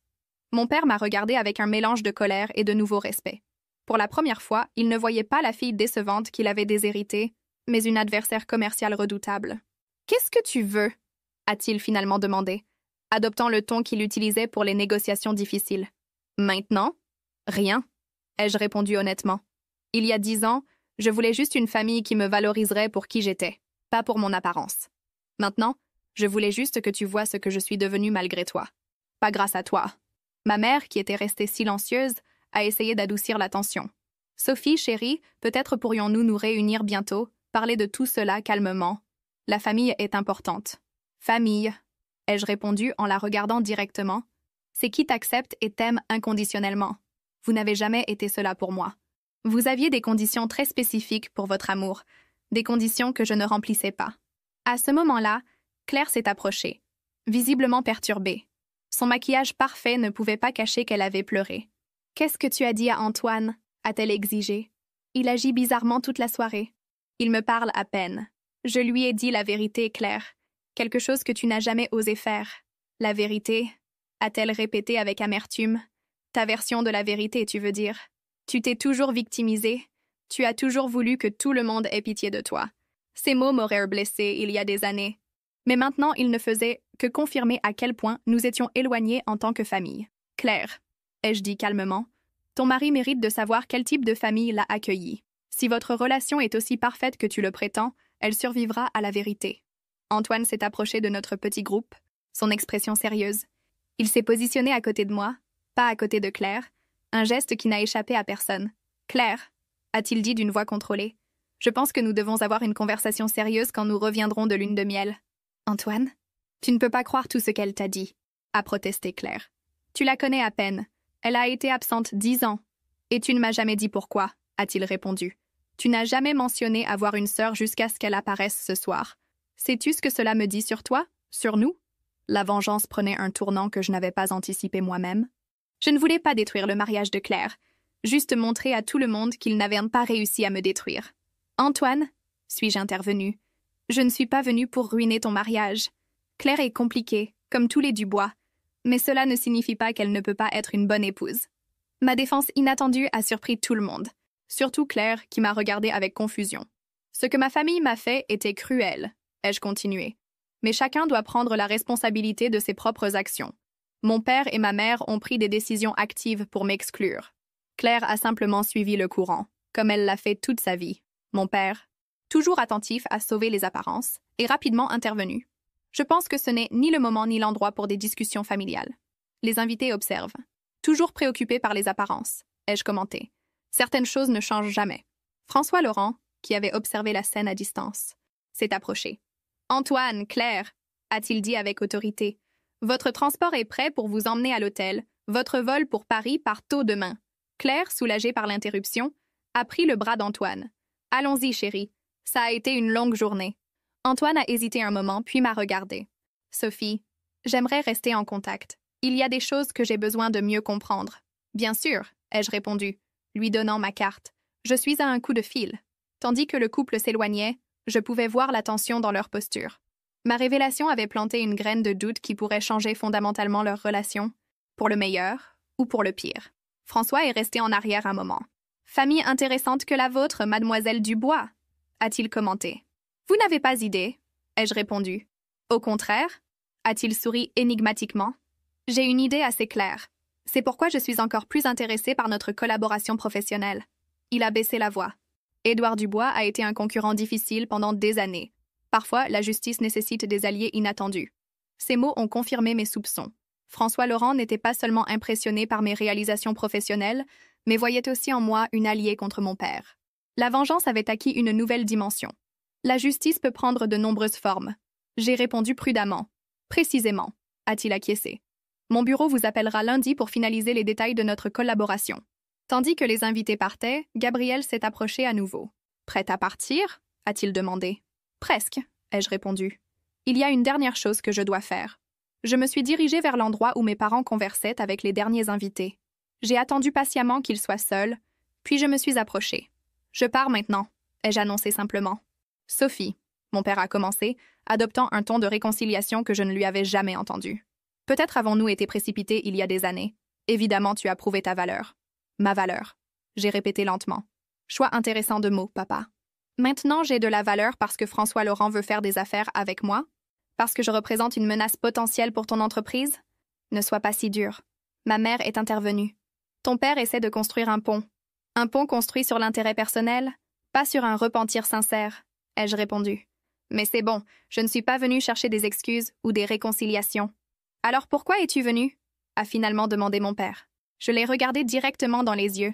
Mon père m'a regardé avec un mélange de colère et de nouveau respect. Pour la première fois, il ne voyait pas la fille décevante qu'il avait déshéritée, mais une adversaire commerciale redoutable. « Qu'est-ce que tu veux ?» a-t-il finalement demandé, adoptant le ton qu'il utilisait pour les négociations difficiles. « Maintenant? Rien, » ai-je répondu honnêtement. Il y a 10 ans, je voulais juste une famille qui me valoriserait pour qui j'étais, pas pour mon apparence. Maintenant, je voulais juste que tu vois ce que je suis devenue malgré toi. Pas grâce à toi. Ma mère, qui était restée silencieuse, a essayé d'adoucir la tension. « Sophie, chérie, peut-être pourrions-nous nous réunir bientôt, parler de tout cela calmement. La famille est importante. »« Famille, » ai-je répondu en la regardant directement. « C'est qui t'accepte et t'aime inconditionnellement. Vous n'avez jamais été cela pour moi. Vous aviez des conditions très spécifiques pour votre amour, des conditions que je ne remplissais pas. » À ce moment-là, Claire s'est approchée, visiblement perturbée. Son maquillage parfait ne pouvait pas cacher qu'elle avait pleuré. « Qu'est-ce que tu as dit à Antoine ?» a-t-elle exigé. « Il agit bizarrement toute la soirée. Il me parle à peine. Je lui ai dit la vérité, Claire. Quelque chose que tu n'as jamais osé faire. La vérité, a-t-elle répété avec amertume. Ta version de la vérité, tu veux dire. Tu t'es toujours victimisée. Tu as toujours voulu que tout le monde ait pitié de toi. Ces mots m'auraient blessée il y a des années. Mais maintenant, ils ne faisaient que confirmer à quel point nous étions éloignés en tant que famille. Claire, ai-je dit calmement, ton mari mérite de savoir quel type de famille l'a accueilli. Si votre relation est aussi parfaite que tu le prétends, elle survivra à la vérité. Antoine s'est approché de notre petit groupe, son expression sérieuse. Il s'est positionné à côté de moi, pas à côté de Claire, un geste qui n'a échappé à personne. « Claire, » a-t-il dit d'une voix contrôlée, « je pense que nous devons avoir une conversation sérieuse quand nous reviendrons de lune de miel. »« Antoine, tu ne peux pas croire tout ce qu'elle t'a dit, » a protesté Claire. « Tu la connais à peine. Elle a été absente 10 ans. Et tu ne m'as jamais dit pourquoi, » a-t-il répondu. « Tu n'as jamais mentionné avoir une sœur jusqu'à ce qu'elle apparaisse ce soir. Sais-tu ce que cela me dit sur toi, sur nous? » La vengeance prenait un tournant que je n'avais pas anticipé moi-même. Je ne voulais pas détruire le mariage de Claire, juste montrer à tout le monde qu'il n'avait pas réussi à me détruire. « Antoine, » suis-je intervenue, « je ne suis pas venue pour ruiner ton mariage. Claire est compliquée, comme tous les Dubois, mais cela ne signifie pas qu'elle ne peut pas être une bonne épouse. » Ma défense inattendue a surpris tout le monde, surtout Claire qui m'a regardée avec confusion. Ce que ma famille m'a fait était cruel, ai-je continué. Mais chacun doit prendre la responsabilité de ses propres actions. Mon père et ma mère ont pris des décisions actives pour m'exclure. Claire a simplement suivi le courant, comme elle l'a fait toute sa vie. Mon père, toujours attentif à sauver les apparences, est rapidement intervenu. Je pense que ce n'est ni le moment ni l'endroit pour des discussions familiales. Les invités observent. Toujours préoccupés par les apparences, ai-je commenté. Certaines choses ne changent jamais. François Laurent, qui avait observé la scène à distance, s'est approché. « Antoine, Claire, » a-t-il dit avec autorité, « votre transport est prêt pour vous emmener à l'hôtel. Votre vol pour Paris part tôt demain. » Claire, soulagée par l'interruption, a pris le bras d'Antoine. « Allons-y, chérie. Ça a été une longue journée. » Antoine a hésité un moment, puis m'a regardé. « Sophie, j'aimerais rester en contact. Il y a des choses que j'ai besoin de mieux comprendre. »« Bien sûr, » ai-je répondu, lui donnant ma carte. « Je suis à un coup de fil. » Tandis que le couple s'éloignait, je pouvais voir la tension dans leur posture. Ma révélation avait planté une graine de doute qui pourrait changer fondamentalement leur relation, pour le meilleur ou pour le pire. François est resté en arrière un moment. « Famille intéressante que la vôtre, mademoiselle Dubois, » a-t-il commenté. « Vous n'avez pas idée, » ai-je répondu. « Au contraire, » a-t-il souri énigmatiquement. « J'ai une idée assez claire. C'est pourquoi je suis encore plus intéressée par notre collaboration professionnelle. » Il a baissé la voix. Édouard Dubois a été un concurrent difficile pendant des années. Parfois, la justice nécessite des alliés inattendus. Ces mots ont confirmé mes soupçons. François Laurent n'était pas seulement impressionné par mes réalisations professionnelles, mais voyait aussi en moi une alliée contre mon père. La vengeance avait acquis une nouvelle dimension. La justice peut prendre de nombreuses formes. J'ai répondu prudemment. Précisément, a-t-il acquiescé. Mon bureau vous appellera lundi pour finaliser les détails de notre collaboration. Tandis que les invités partaient, Gabriel s'est approché à nouveau. « Prête à partir » a-t-il demandé. « Presque » ai-je répondu. « Il y a une dernière chose que je dois faire. » Je me suis dirigée vers l'endroit où mes parents conversaient avec les derniers invités. J'ai attendu patiemment qu'ils soient seuls, puis je me suis approchée. « Je pars maintenant » ai-je annoncé simplement. Sophie, mon père a commencé, adoptant un ton de réconciliation que je ne lui avais jamais entendu. Peut-être avons-nous été précipités il y a des années. Évidemment, tu as prouvé ta valeur. Ma valeur. J'ai répété lentement. Choix intéressant de mots, papa. Maintenant, j'ai de la valeur parce que François Laurent veut faire des affaires avec moi? Parce que je représente une menace potentielle pour ton entreprise? Ne sois pas si dur. Ma mère est intervenue. Ton père essaie de construire un pont. Un pont construit sur l'intérêt personnel, pas sur un repentir sincère, ai-je répondu. Mais c'est bon, je ne suis pas venue chercher des excuses ou des réconciliations. Alors pourquoi es-tu venu? A finalement demandé mon père. Je l'ai regardé directement dans les yeux.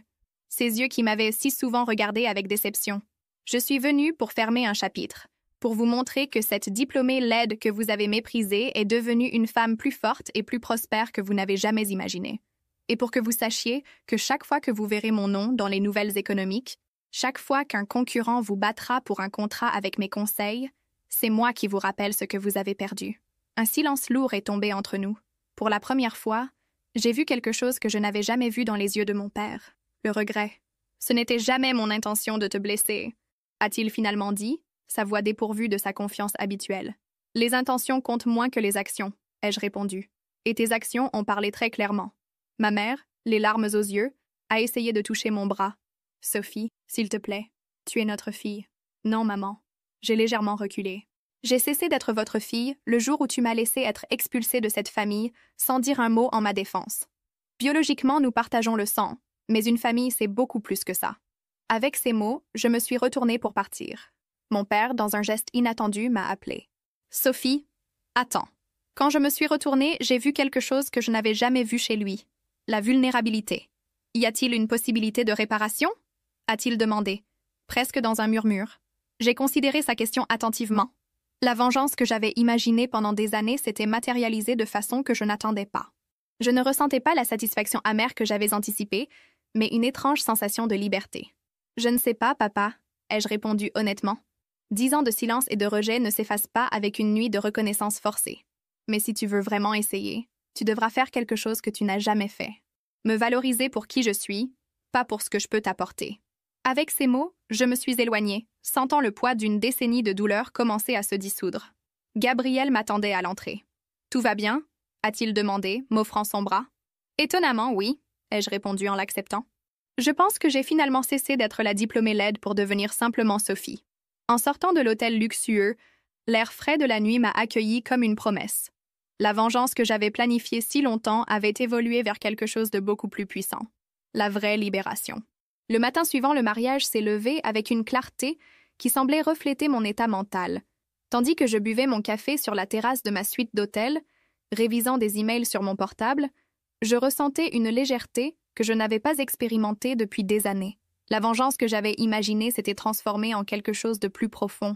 Ces yeux qui m'avaient si souvent regardé avec déception. Je suis venue pour fermer un chapitre, pour vous montrer que cette diplômée laide que vous avez méprisée est devenue une femme plus forte et plus prospère que vous n'avez jamais imaginé. Et pour que vous sachiez que chaque fois que vous verrez mon nom dans les nouvelles économiques, chaque fois qu'un concurrent vous battra pour un contrat avec mes conseils, c'est moi qui vous rappelle ce que vous avez perdu. Un silence lourd est tombé entre nous. Pour la première fois, j'ai vu quelque chose que je n'avais jamais vu dans les yeux de mon père. Le regret. Ce n'était jamais mon intention de te blesser, a-t-il finalement dit, sa voix dépourvue de sa confiance habituelle. Les intentions comptent moins que les actions, ai-je répondu. Et tes actions ont parlé très clairement. Ma mère, les larmes aux yeux, a essayé de toucher mon bras. Sophie, s'il te plaît, tu es notre fille. Non, maman. J'ai légèrement reculé. J'ai cessé d'être votre fille le jour où tu m'as laissé être expulsée de cette famille sans dire un mot en ma défense. Biologiquement, nous partageons le sang, mais une famille, c'est beaucoup plus que ça. Avec ces mots, je me suis retournée pour partir. Mon père, dans un geste inattendu, m'a appelée. Sophie, attends. Quand je me suis retournée, j'ai vu quelque chose que je n'avais jamais vu chez lui. La vulnérabilité. Y a-t-il une possibilité de réparation? A-t-il demandé, presque dans un murmure. J'ai considéré sa question attentivement. La vengeance que j'avais imaginée pendant des années s'était matérialisée de façon que je n'attendais pas. Je ne ressentais pas la satisfaction amère que j'avais anticipée, mais une étrange sensation de liberté. Je ne sais pas, papa, ai-je répondu honnêtement. 10 ans de silence et de rejet ne s'effacent pas avec une nuit de reconnaissance forcée. Mais si tu veux vraiment essayer, tu devras faire quelque chose que tu n'as jamais fait. Me valoriser pour qui je suis, pas pour ce que je peux t'apporter. Avec ces mots, je me suis éloignée, sentant le poids d'une décennie de douleur commencer à se dissoudre. Gabriel m'attendait à l'entrée. « Tout va bien ?» a-t-il demandé, m'offrant son bras. « Étonnamment, oui, » ai-je répondu en l'acceptant. Je pense que j'ai finalement cessé d'être la diplômée laide pour devenir simplement Sophie. En sortant de l'hôtel luxueux, l'air frais de la nuit m'a accueilli comme une promesse. La vengeance que j'avais planifiée si longtemps avait évolué vers quelque chose de beaucoup plus puissant. La vraie libération. Le matin suivant, le mariage s'est levé avec une clarté qui semblait refléter mon état mental. Tandis que je buvais mon café sur la terrasse de ma suite d'hôtel, révisant des emails sur mon portable, je ressentais une légèreté que je n'avais pas expérimentée depuis des années. La vengeance que j'avais imaginée s'était transformée en quelque chose de plus profond.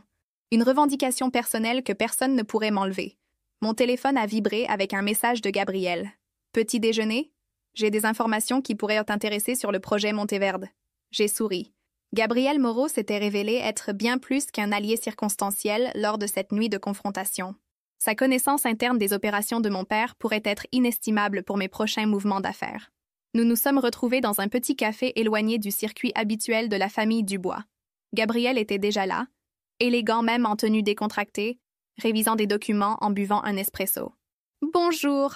Une revendication personnelle que personne ne pourrait m'enlever. Mon téléphone a vibré avec un message de Gabriel. « Petit déjeuner? J'ai des informations qui pourraient t'intéresser sur le projet Monteverde. » J'ai souri. Gabriel Moreau s'était révélé être bien plus qu'un allié circonstanciel lors de cette nuit de confrontation. Sa connaissance interne des opérations de mon père pourrait être inestimable pour mes prochains mouvements d'affaires. Nous nous sommes retrouvés dans un petit café éloigné du circuit habituel de la famille Dubois. Gabriel était déjà là, élégant même en tenue décontractée, révisant des documents en buvant un espresso. « Bonjour !»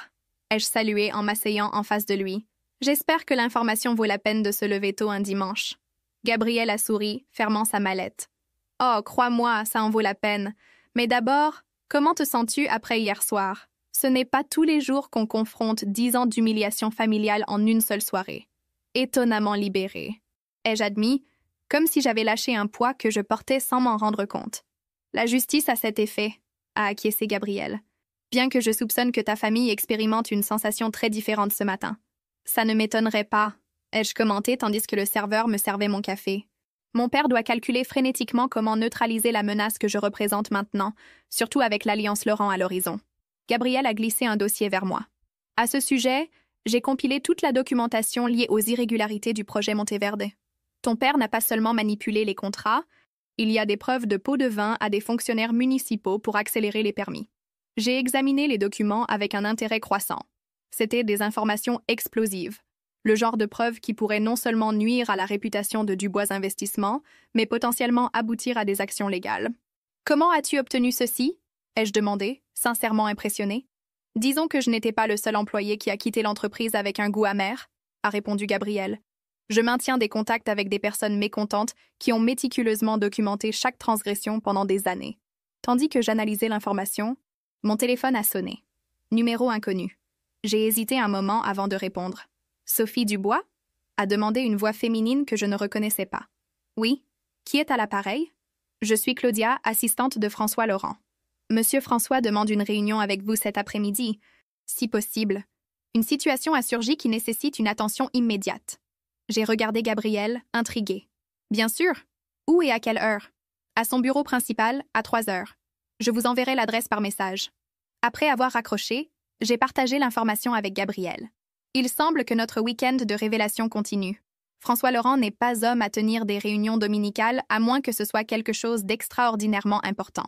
ai-je salué en m'asseyant en face de lui. « J'espère que l'information vaut la peine de se lever tôt un dimanche. » Gabriel a souri, fermant sa mallette. « Oh, crois-moi, ça en vaut la peine. Mais d'abord, comment te sens-tu après hier soir? Ce n'est pas tous les jours qu'on confronte 10 ans d'humiliation familiale en une seule soirée. Étonnamment libéré. » ai-je admis, comme si j'avais lâché un poids que je portais sans m'en rendre compte. « La justice a cet effet, » a acquiescé Gabriel. « Bien que je soupçonne que ta famille expérimente une sensation très différente ce matin. » « Ça ne m'étonnerait pas, » ai-je commenté tandis que le serveur me servait mon café. Mon père doit calculer frénétiquement comment neutraliser la menace que je représente maintenant, surtout avec l'Alliance Laurent à l'horizon. Gabriel a glissé un dossier vers moi. À ce sujet, j'ai compilé toute la documentation liée aux irrégularités du projet Monteverde. Ton père n'a pas seulement manipulé les contrats, il y a des preuves de pots de vin à des fonctionnaires municipaux pour accélérer les permis. J'ai examiné les documents avec un intérêt croissant. C'étaient des informations explosives. Le genre de preuve qui pourrait non seulement nuire à la réputation de Dubois Investissement, mais potentiellement aboutir à des actions légales. Comment as-tu obtenu ceci? Ai-je demandé, sincèrement impressionné. Disons que je n'étais pas le seul employé qui a quitté l'entreprise avec un goût amer, a répondu Gabriel. Je maintiens des contacts avec des personnes mécontentes qui ont méticuleusement documenté chaque transgression pendant des années. Tandis que j'analysais l'information, mon téléphone a sonné. Numéro inconnu. J'ai hésité un moment avant de répondre. Sophie Dubois? A demandé une voix féminine que je ne reconnaissais pas. Oui. Qui est à l'appareil? Je suis Claudia, assistante de François Laurent. Monsieur François demande une réunion avec vous cet après-midi. Si possible. Une situation a surgi qui nécessite une attention immédiate. J'ai regardé Gabriel, intrigué. Bien sûr. Où et à quelle heure? À son bureau principal, à 3 heures. Je vous enverrai l'adresse par message. Après avoir raccroché, j'ai partagé l'information avec Gabriel. Il semble que notre week-end de révélation continue. François Laurent n'est pas homme à tenir des réunions dominicales à moins que ce soit quelque chose d'extraordinairement important,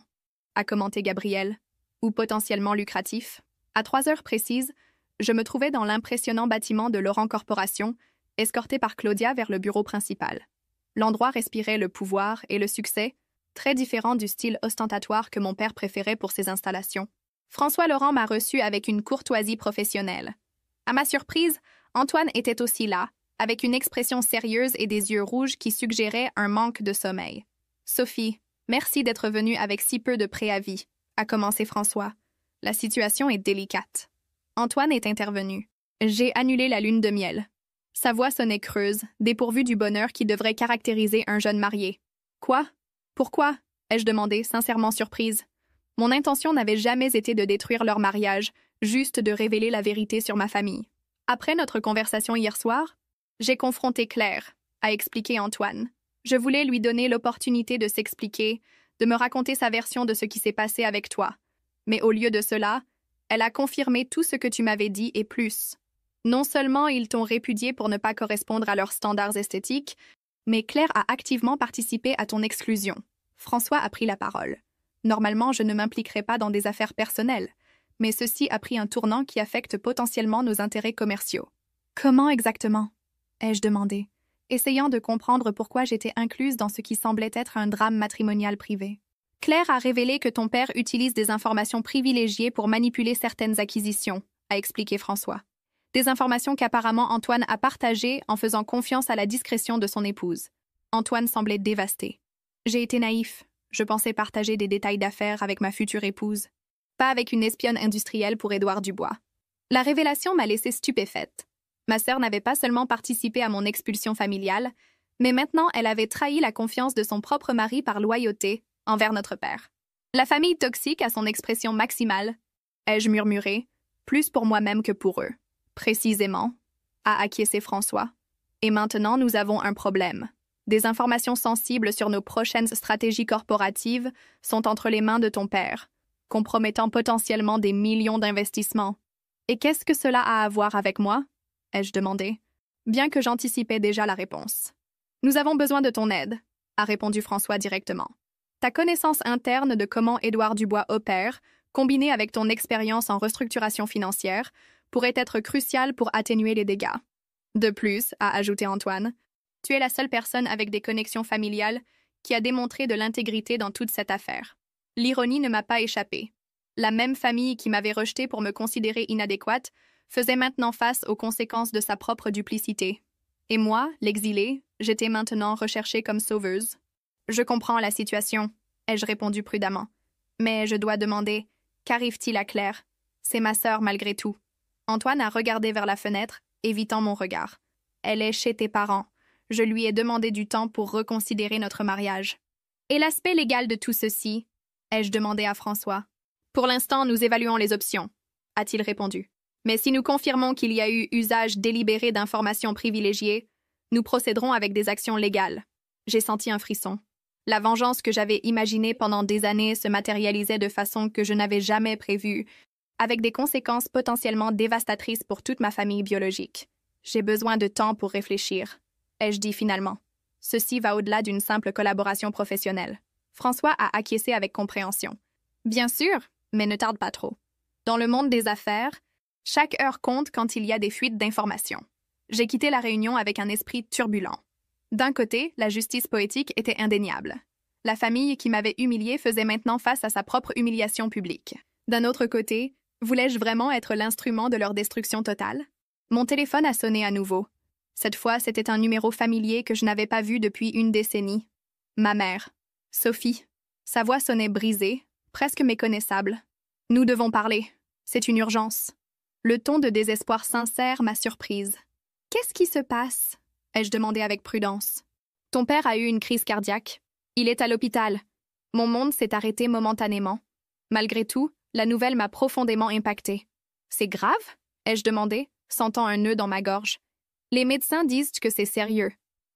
a commenté Gabriel, ou potentiellement lucratif. À 3 heures précises, je me trouvais dans l'impressionnant bâtiment de Laurent Corporation, escorté par Claudia vers le bureau principal. L'endroit respirait le pouvoir et le succès, très différent du style ostentatoire que mon père préférait pour ses installations. François Laurent m'a reçu avec une courtoisie professionnelle. À ma surprise, Antoine était aussi là, avec une expression sérieuse et des yeux rouges qui suggéraient un manque de sommeil. « Sophie, merci d'être venue avec si peu de préavis », a commencé François. « La situation est délicate. » Antoine est intervenu. J'ai annulé la lune de miel. Sa voix sonnait creuse, dépourvue du bonheur qui devrait caractériser un jeune marié. « Quoi? Pourquoi? » ai-je demandé, sincèrement surprise. Mon intention n'avait jamais été de détruire leur mariage, juste de révéler la vérité sur ma famille. Après notre conversation hier soir, j'ai confronté Claire, a expliqué Antoine. Je voulais lui donner l'opportunité de s'expliquer, de me raconter sa version de ce qui s'est passé avec toi. Mais au lieu de cela, elle a confirmé tout ce que tu m'avais dit et plus. Non seulement ils t'ont répudié pour ne pas correspondre à leurs standards esthétiques, mais Claire a activement participé à ton exclusion. François a pris la parole. Normalement, je ne m'impliquerai pas dans des affaires personnelles, mais ceci a pris un tournant qui affecte potentiellement nos intérêts commerciaux. Comment exactement? Ai-je demandé, essayant de comprendre pourquoi j'étais incluse dans ce qui semblait être un drame matrimonial privé. Claire a révélé que ton père utilise des informations privilégiées pour manipuler certaines acquisitions, a expliqué François. Des informations qu'apparemment Antoine a partagées en faisant confiance à la discrétion de son épouse. Antoine semblait dévasté. J'ai été naïf. Je pensais partager des détails d'affaires avec ma future épouse. Pas avec une espionne industrielle pour Édouard Dubois. La révélation m'a laissée stupéfaite. Ma sœur n'avait pas seulement participé à mon expulsion familiale, mais maintenant elle avait trahi la confiance de son propre mari par loyauté envers notre père. La famille toxique a son expression maximale, ai-je murmuré, plus pour moi-même que pour eux. Précisément, a acquiescé François. Et maintenant nous avons un problème. Des informations sensibles sur nos prochaines stratégies corporatives sont entre les mains de ton père, compromettant potentiellement des millions d'investissements. Et qu'est-ce que cela a à voir avec moi? Ai-je demandé, bien que j'anticipais déjà la réponse. Nous avons besoin de ton aide, a répondu François directement. Ta connaissance interne de comment Édouard Dubois opère, combinée avec ton expérience en restructuration financière, pourrait être cruciale pour atténuer les dégâts. De plus, a ajouté Antoine, tu es la seule personne avec des connexions familiales qui a démontré de l'intégrité dans toute cette affaire. L'ironie ne m'a pas échappé. La même famille qui m'avait rejetée pour me considérer inadéquate faisait maintenant face aux conséquences de sa propre duplicité. Et moi, l'exilée, j'étais maintenant recherchée comme sauveuse. Je comprends la situation, ai-je répondu prudemment. Mais je dois demander, qu'arrive-t-il à Claire? C'est ma sœur malgré tout. Antoine a regardé vers la fenêtre, évitant mon regard. Elle est chez tes parents. Je lui ai demandé du temps pour reconsidérer notre mariage. Et l'aspect légal de tout ceci? Ai-je demandé à François. Pour l'instant, nous évaluons les options, a-t-il répondu. Mais si nous confirmons qu'il y a eu usage délibéré d'informations privilégiées, nous procéderons avec des actions légales. J'ai senti un frisson. La vengeance que j'avais imaginée pendant des années se matérialisait de façon que je n'avais jamais prévue, avec des conséquences potentiellement dévastatrices pour toute ma famille biologique. J'ai besoin de temps pour réfléchir, ai-je dit finalement. Ceci va au-delà d'une simple collaboration professionnelle. François a acquiescé avec compréhension. Bien sûr, mais ne tarde pas trop. Dans le monde des affaires, chaque heure compte quand il y a des fuites d'informations. J'ai quitté la réunion avec un esprit turbulent. D'un côté, la justice poétique était indéniable. La famille qui m'avait humiliée faisait maintenant face à sa propre humiliation publique. D'un autre côté, voulais-je vraiment être l'instrument de leur destruction totale? Mon téléphone a sonné à nouveau. Cette fois, c'était un numéro familier que je n'avais pas vu depuis une décennie. Ma mère. Sophie. Sa voix sonnait brisée, presque méconnaissable. « Nous devons parler. C'est une urgence. » Le ton de désespoir sincère m'a surprise. « Qu'est-ce qui se passe ?» ai-je demandé avec prudence. « Ton père a eu une crise cardiaque. Il est à l'hôpital. » Mon monde s'est arrêté momentanément. Malgré tout, la nouvelle m'a profondément impactée. « C'est grave ?» ai-je demandé, sentant un nœud dans ma gorge. « Les médecins disent que c'est sérieux.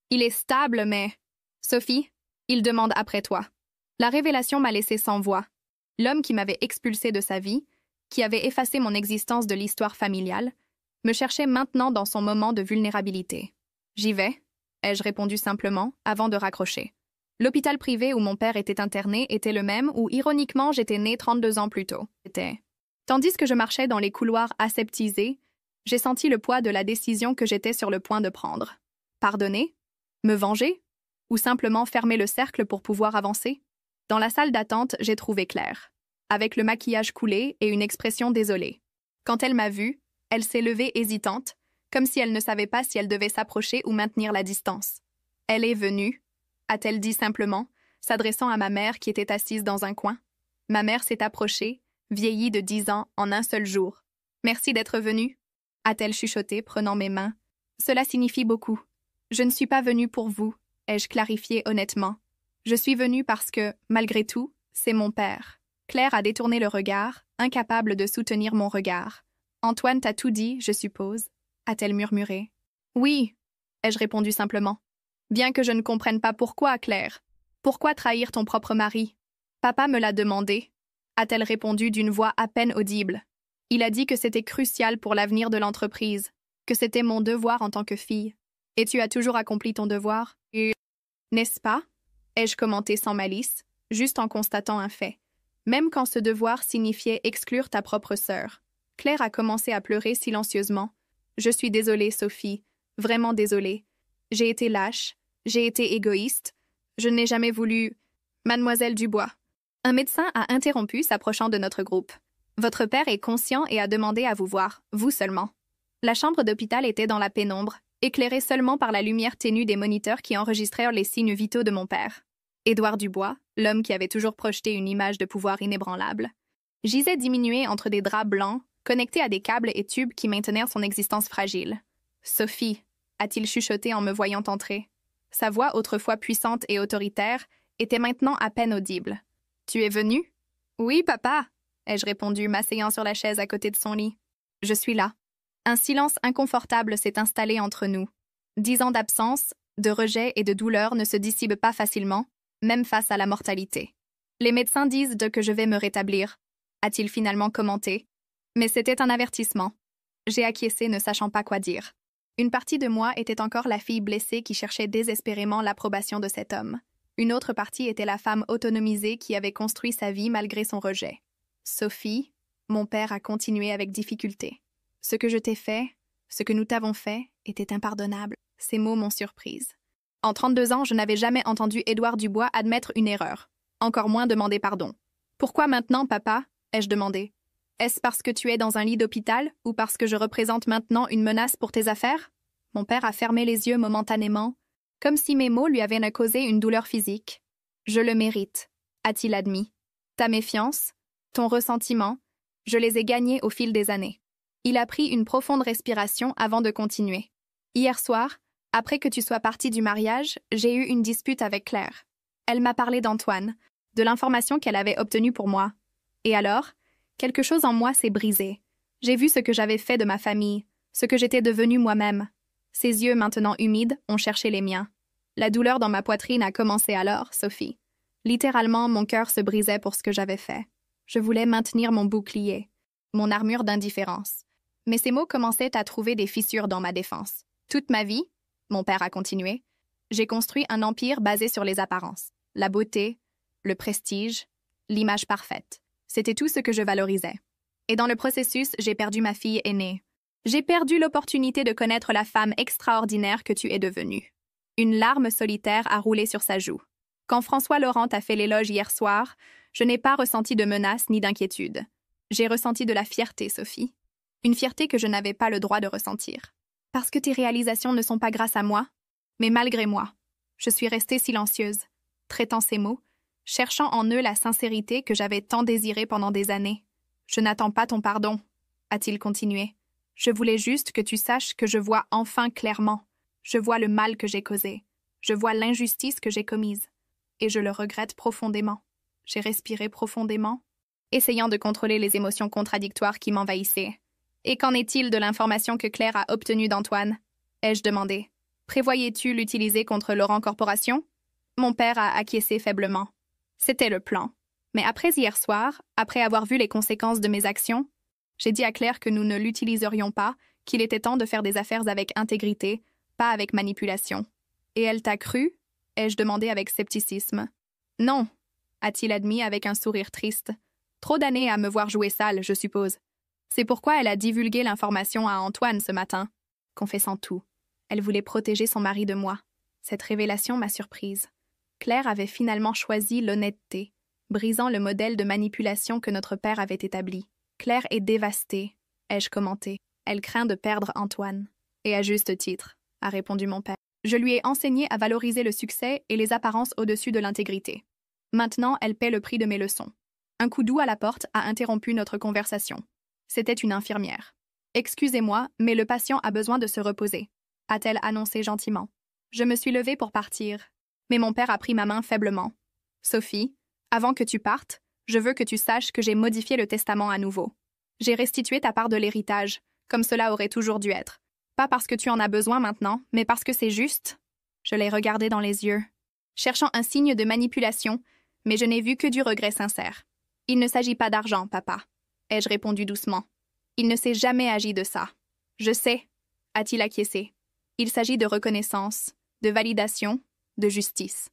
Il est stable, mais... » « Sophie, il demande après toi. » La révélation m'a laissé sans voix. L'homme qui m'avait expulsé de sa vie, qui avait effacé mon existence de l'histoire familiale, me cherchait maintenant dans son moment de vulnérabilité. « J'y vais », ai-je répondu simplement, avant de raccrocher. L'hôpital privé où mon père était interné était le même où, ironiquement, j'étais née 32 ans plus tôt. Tandis que je marchais dans les couloirs aseptisés, j'ai senti le poids de la décision que j'étais sur le point de prendre. Pardonner? Me venger? Ou simplement fermer le cercle pour pouvoir avancer? Dans la salle d'attente, j'ai trouvé Claire, avec le maquillage coulé et une expression désolée. Quand elle m'a vue, elle s'est levée hésitante, comme si elle ne savait pas si elle devait s'approcher ou maintenir la distance. « Elle est venue », a-t-elle dit simplement, s'adressant à ma mère qui était assise dans un coin. Ma mère s'est approchée, vieillie de 10 ans en un seul jour. « Merci d'être venue », a-t-elle chuchoté, prenant mes mains. « Cela signifie beaucoup. Je ne suis pas venue pour vous, ai-je clarifié honnêtement. Je suis venue parce que, malgré tout, c'est mon père. » Claire a détourné le regard, incapable de soutenir mon regard. « Antoine t'a tout dit, je suppose ?» a-t-elle murmuré. « Oui, » ai-je répondu simplement. « Bien que je ne comprenne pas pourquoi, Claire. Pourquoi trahir ton propre mari? »« Papa me l'a demandé, » a-t-elle répondu d'une voix à peine audible. « Il a dit que c'était crucial pour l'avenir de l'entreprise, que c'était mon devoir en tant que fille. Et tu as toujours accompli ton devoir, n'est-ce pas ?» ai-je commenté sans malice, juste en constatant un fait. Même quand ce devoir signifiait exclure ta propre sœur. Claire a commencé à pleurer silencieusement. « Je suis désolée, Sophie, vraiment désolée. J'ai été lâche, j'ai été égoïste. Je n'ai jamais voulu... » Mademoiselle Dubois. Un médecin a interrompu, s'approchant de notre groupe. « Votre père est conscient et a demandé à vous voir, vous seulement. » La chambre d'hôpital était dans la pénombre, éclairée seulement par la lumière ténue des moniteurs qui enregistrèrent les signes vitaux de mon père. Édouard Dubois, l'homme qui avait toujours projeté une image de pouvoir inébranlable, gisait diminué entre des draps blancs, connectés à des câbles et tubes qui maintenirent son existence fragile. « Sophie », a-t-il chuchoté en me voyant entrer. Sa voix, autrefois puissante et autoritaire, était maintenant à peine audible. « Tu es venu ?»« Oui, papa », ai-je répondu, m'asseyant sur la chaise à côté de son lit. « Je suis là. » Un silence inconfortable s'est installé entre nous. 10 ans d'absence, de rejet et de douleur ne se dissipent pas facilement, même face à la mortalité. « Les médecins disent que je vais me rétablir », a-t-il finalement commenté. Mais c'était un avertissement. J'ai acquiescé, ne sachant pas quoi dire. Une partie de moi était encore la fille blessée qui cherchait désespérément l'approbation de cet homme. Une autre partie était la femme autonomisée qui avait construit sa vie malgré son rejet. « Sophie », mon père a continué avec difficulté. « Ce que je t'ai fait, ce que nous t'avons fait, était impardonnable. » Ces mots m'ont surprise. En 32 ans, je n'avais jamais entendu Édouard Dubois admettre une erreur, encore moins demander pardon. « Pourquoi maintenant, papa ?» ai-je demandé. « Est-ce parce que tu es dans un lit d'hôpital ou parce que je représente maintenant une menace pour tes affaires ?» Mon père a fermé les yeux momentanément, comme si mes mots lui avaient causé une douleur physique. « Je le mérite », a-t-il admis. « Ta méfiance, ton ressentiment, je les ai gagnés au fil des années. » Il a pris une profonde respiration avant de continuer. « Hier soir, après que tu sois partie du mariage, j'ai eu une dispute avec Claire. Elle m'a parlé d'Antoine, de l'information qu'elle avait obtenue pour moi. Et alors, quelque chose en moi s'est brisé. J'ai vu ce que j'avais fait de ma famille, ce que j'étais devenue moi-même. Ses yeux, maintenant humides, ont cherché les miens. La douleur dans ma poitrine a commencé alors, Sophie. Littéralement, mon cœur se brisait pour ce que j'avais fait. Je voulais maintenir mon bouclier, mon armure d'indifférence. Mais ces mots commençaient à trouver des fissures dans ma défense. Toute ma vie, mon père a continué, j'ai construit un empire basé sur les apparences, la beauté, le prestige, l'image parfaite. C'était tout ce que je valorisais. Et dans le processus, j'ai perdu ma fille aînée. J'ai perdu l'opportunité de connaître la femme extraordinaire que tu es devenue. Une larme solitaire a roulé sur sa joue. Quand François Laurent t'a fait l'éloge hier soir, je n'ai pas ressenti de menace ni d'inquiétude. J'ai ressenti de la fierté, Sophie. Une fierté que je n'avais pas le droit de ressentir. Parce que tes réalisations ne sont pas grâce à moi, mais malgré moi. Je suis restée silencieuse, traitant ces mots, cherchant en eux la sincérité que j'avais tant désirée pendant des années. Je n'attends pas ton pardon, a-t-il continué. Je voulais juste que tu saches que je vois enfin clairement. Je vois le mal que j'ai causé. Je vois l'injustice que j'ai commise. Et je le regrette profondément. J'ai respiré profondément, essayant de contrôler les émotions contradictoires qui m'envahissaient. Et qu'en est-il de l'information que Claire a obtenue d'Antoine? Ai-je demandé. Prévoyais-tu l'utiliser contre Laurent Corporation? Mon père a acquiescé faiblement. C'était le plan. Mais après hier soir, après avoir vu les conséquences de mes actions, j'ai dit à Claire que nous ne l'utiliserions pas, qu'il était temps de faire des affaires avec intégrité, pas avec manipulation. Et elle t'a cru? Ai-je demandé avec scepticisme. Non, a-t-il admis avec un sourire triste. Trop d'années à me voir jouer sale, je suppose. C'est pourquoi elle a divulgué l'information à Antoine ce matin, confessant tout. Elle voulait protéger son mari de moi. Cette révélation m'a surprise. Claire avait finalement choisi l'honnêteté, brisant le modèle de manipulation que notre père avait établi. Claire est dévastée, ai-je commenté. Elle craint de perdre Antoine. Et à juste titre, a répondu mon père. Je lui ai enseigné à valoriser le succès et les apparences au-dessus de l'intégrité. Maintenant, elle paie le prix de mes leçons. Un coup doux à la porte a interrompu notre conversation. C'était une infirmière. Excusez-moi, mais le patient a besoin de se reposer, a-t-elle annoncé gentiment. Je me suis levée pour partir, mais mon père a pris ma main faiblement. Sophie, avant que tu partes, je veux que tu saches que j'ai modifié le testament à nouveau. J'ai restitué ta part de l'héritage, comme cela aurait toujours dû être. Pas parce que tu en as besoin maintenant, mais parce que c'est juste. Je l'ai regardé dans les yeux, cherchant un signe de manipulation, mais je n'ai vu que du regret sincère. Il ne s'agit pas d'argent, papa, ai-je répondu doucement. Il ne s'est jamais agi de ça. Je sais, a-t-il acquiescé. Il s'agit de reconnaissance, de validation, de justice.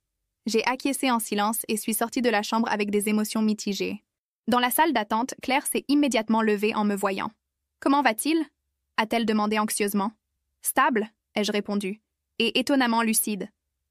J'ai acquiescé en silence et suis sortie de la chambre avec des émotions mitigées. Dans la salle d'attente, Claire s'est immédiatement levée en me voyant. « Comment va-t-il » a-t-elle demandé anxieusement. « Stable » ai-je répondu, et étonnamment lucide.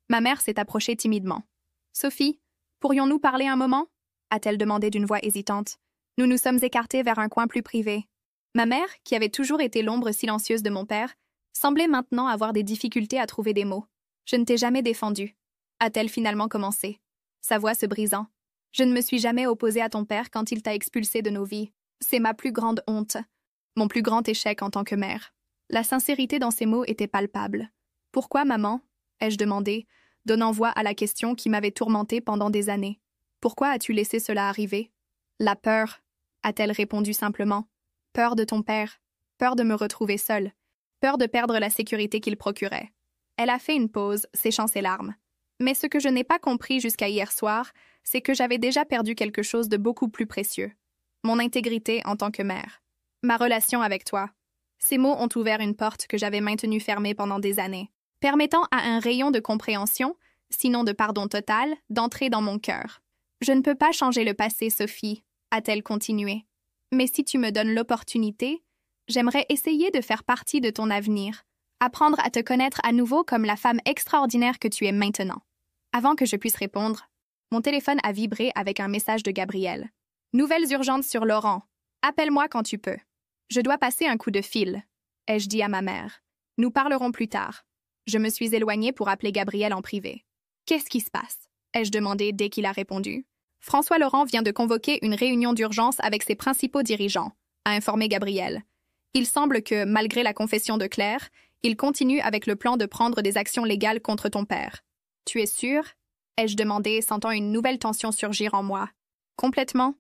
Ma mère s'est approchée timidement. « Sophie, pourrions-nous parler un moment » a-t-elle demandé d'une voix hésitante. Nous nous sommes écartés vers un coin plus privé. Ma mère, qui avait toujours été l'ombre silencieuse de mon père, semblait maintenant avoir des difficultés à trouver des mots. « Je ne t'ai jamais défendu » a-t-elle finalement commencé, sa voix se brisant. « Je ne me suis jamais opposée à ton père quand il t'a expulsée de nos vies. C'est ma plus grande honte, mon plus grand échec en tant que mère. » La sincérité dans ces mots était palpable. « Pourquoi, maman » ai-je demandé, donnant voix à la question qui m'avait tourmentée pendant des années. « Pourquoi as-tu laissé cela arriver ?»« La peur, » a-t-elle répondu simplement. « Peur de ton père, peur de me retrouver seule, peur de perdre la sécurité qu'il procurait. » Elle a fait une pause, séchant ses larmes. Mais ce que je n'ai pas compris jusqu'à hier soir, c'est que j'avais déjà perdu quelque chose de beaucoup plus précieux. Mon intégrité en tant que mère. Ma relation avec toi. Ces mots ont ouvert une porte que j'avais maintenue fermée pendant des années, permettant à un rayon de compréhension, sinon de pardon total, d'entrer dans mon cœur. « Je ne peux pas changer le passé, Sophie, » a-t-elle continué. « Mais si tu me donnes l'opportunité, j'aimerais essayer de faire partie de ton avenir, apprendre à te connaître à nouveau comme la femme extraordinaire que tu es maintenant. » Avant que je puisse répondre, mon téléphone a vibré avec un message de Gabriel. « Nouvelles urgentes sur Laurent. Appelle-moi quand tu peux. Je dois passer un coup de fil, » ai-je dit à ma mère. « Nous parlerons plus tard. » Je me suis éloignée pour appeler Gabriel en privé. « Qu'est-ce qui se passe » ai-je demandé dès qu'il a répondu. « François Laurent vient de convoquer une réunion d'urgence avec ses principaux dirigeants, » a informé Gabriel. « Il semble que, malgré la confession de Claire, il continue avec le plan de prendre des actions légales contre ton père. Tu es sûr » ai-je demandé, sentant une nouvelle tension surgir en moi. « Complètement.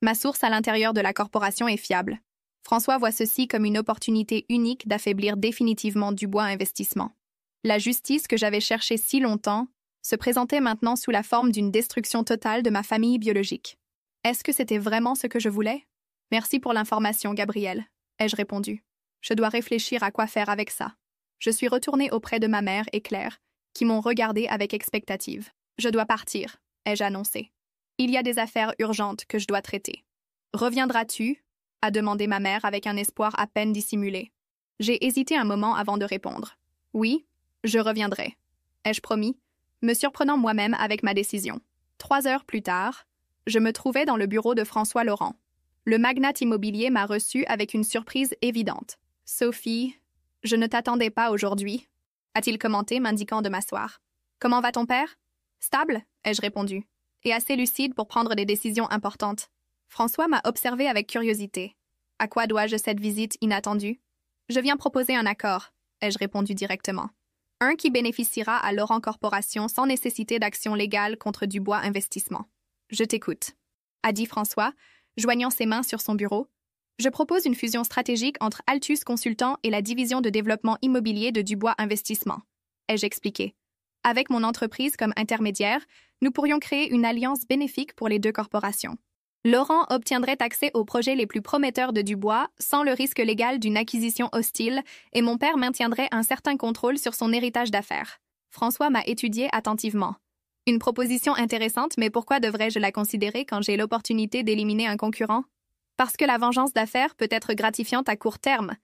Ma source à l'intérieur de la corporation est fiable. François voit ceci comme une opportunité unique d'affaiblir définitivement Dubois Investissement. La justice que j'avais cherchée si longtemps se présentait maintenant sous la forme d'une destruction totale de ma famille biologique. Est-ce que c'était vraiment ce que je voulais? Merci pour l'information, Gabriel, ai-je répondu. Je dois réfléchir à quoi faire avec ça. Je suis retournée auprès de ma mère et Claire, qui m'ont regardée avec expectative. Je dois partir, ai-je annoncé. Il y a des affaires urgentes que je dois traiter. Reviendras-tu? A demandé ma mère avec un espoir à peine dissimulé. J'ai hésité un moment avant de répondre. Oui, je reviendrai. Ai-je promis, me surprenant moi-même avec ma décision. 3 heures plus tard, je me trouvais dans le bureau de François Laurent. Le magnate immobilier m'a reçu avec une surprise évidente. « Sophie, je ne t'attendais pas aujourd'hui », a-t-il commenté, m'indiquant de m'asseoir. « Comment va ton père ?»« Stable », ai-je répondu, et assez lucide pour prendre des décisions importantes. François m'a observé avec curiosité. « À quoi dois-je cette visite inattendue ?»« Je viens proposer un accord », ai-je répondu directement. « Un qui bénéficiera à Laurent Corporation sans nécessité d'action légale contre Dubois Investissement. »« Je t'écoute », a dit François, joignant ses mains sur son bureau. « Je propose une fusion stratégique entre Altus Consultant et la division de développement immobilier de Dubois Investissement, ai-je expliqué. Avec mon entreprise comme intermédiaire, nous pourrions créer une alliance bénéfique pour les deux corporations. Laurent obtiendrait accès aux projets les plus prometteurs de Dubois sans le risque légal d'une acquisition hostile et mon père maintiendrait un certain contrôle sur son héritage d'affaires. François m'a étudié attentivement. Une proposition intéressante, mais pourquoi devrais-je la considérer quand j'ai l'opportunité d'éliminer un concurrent? Parce que la vengeance d'affaires peut être gratifiante à court terme.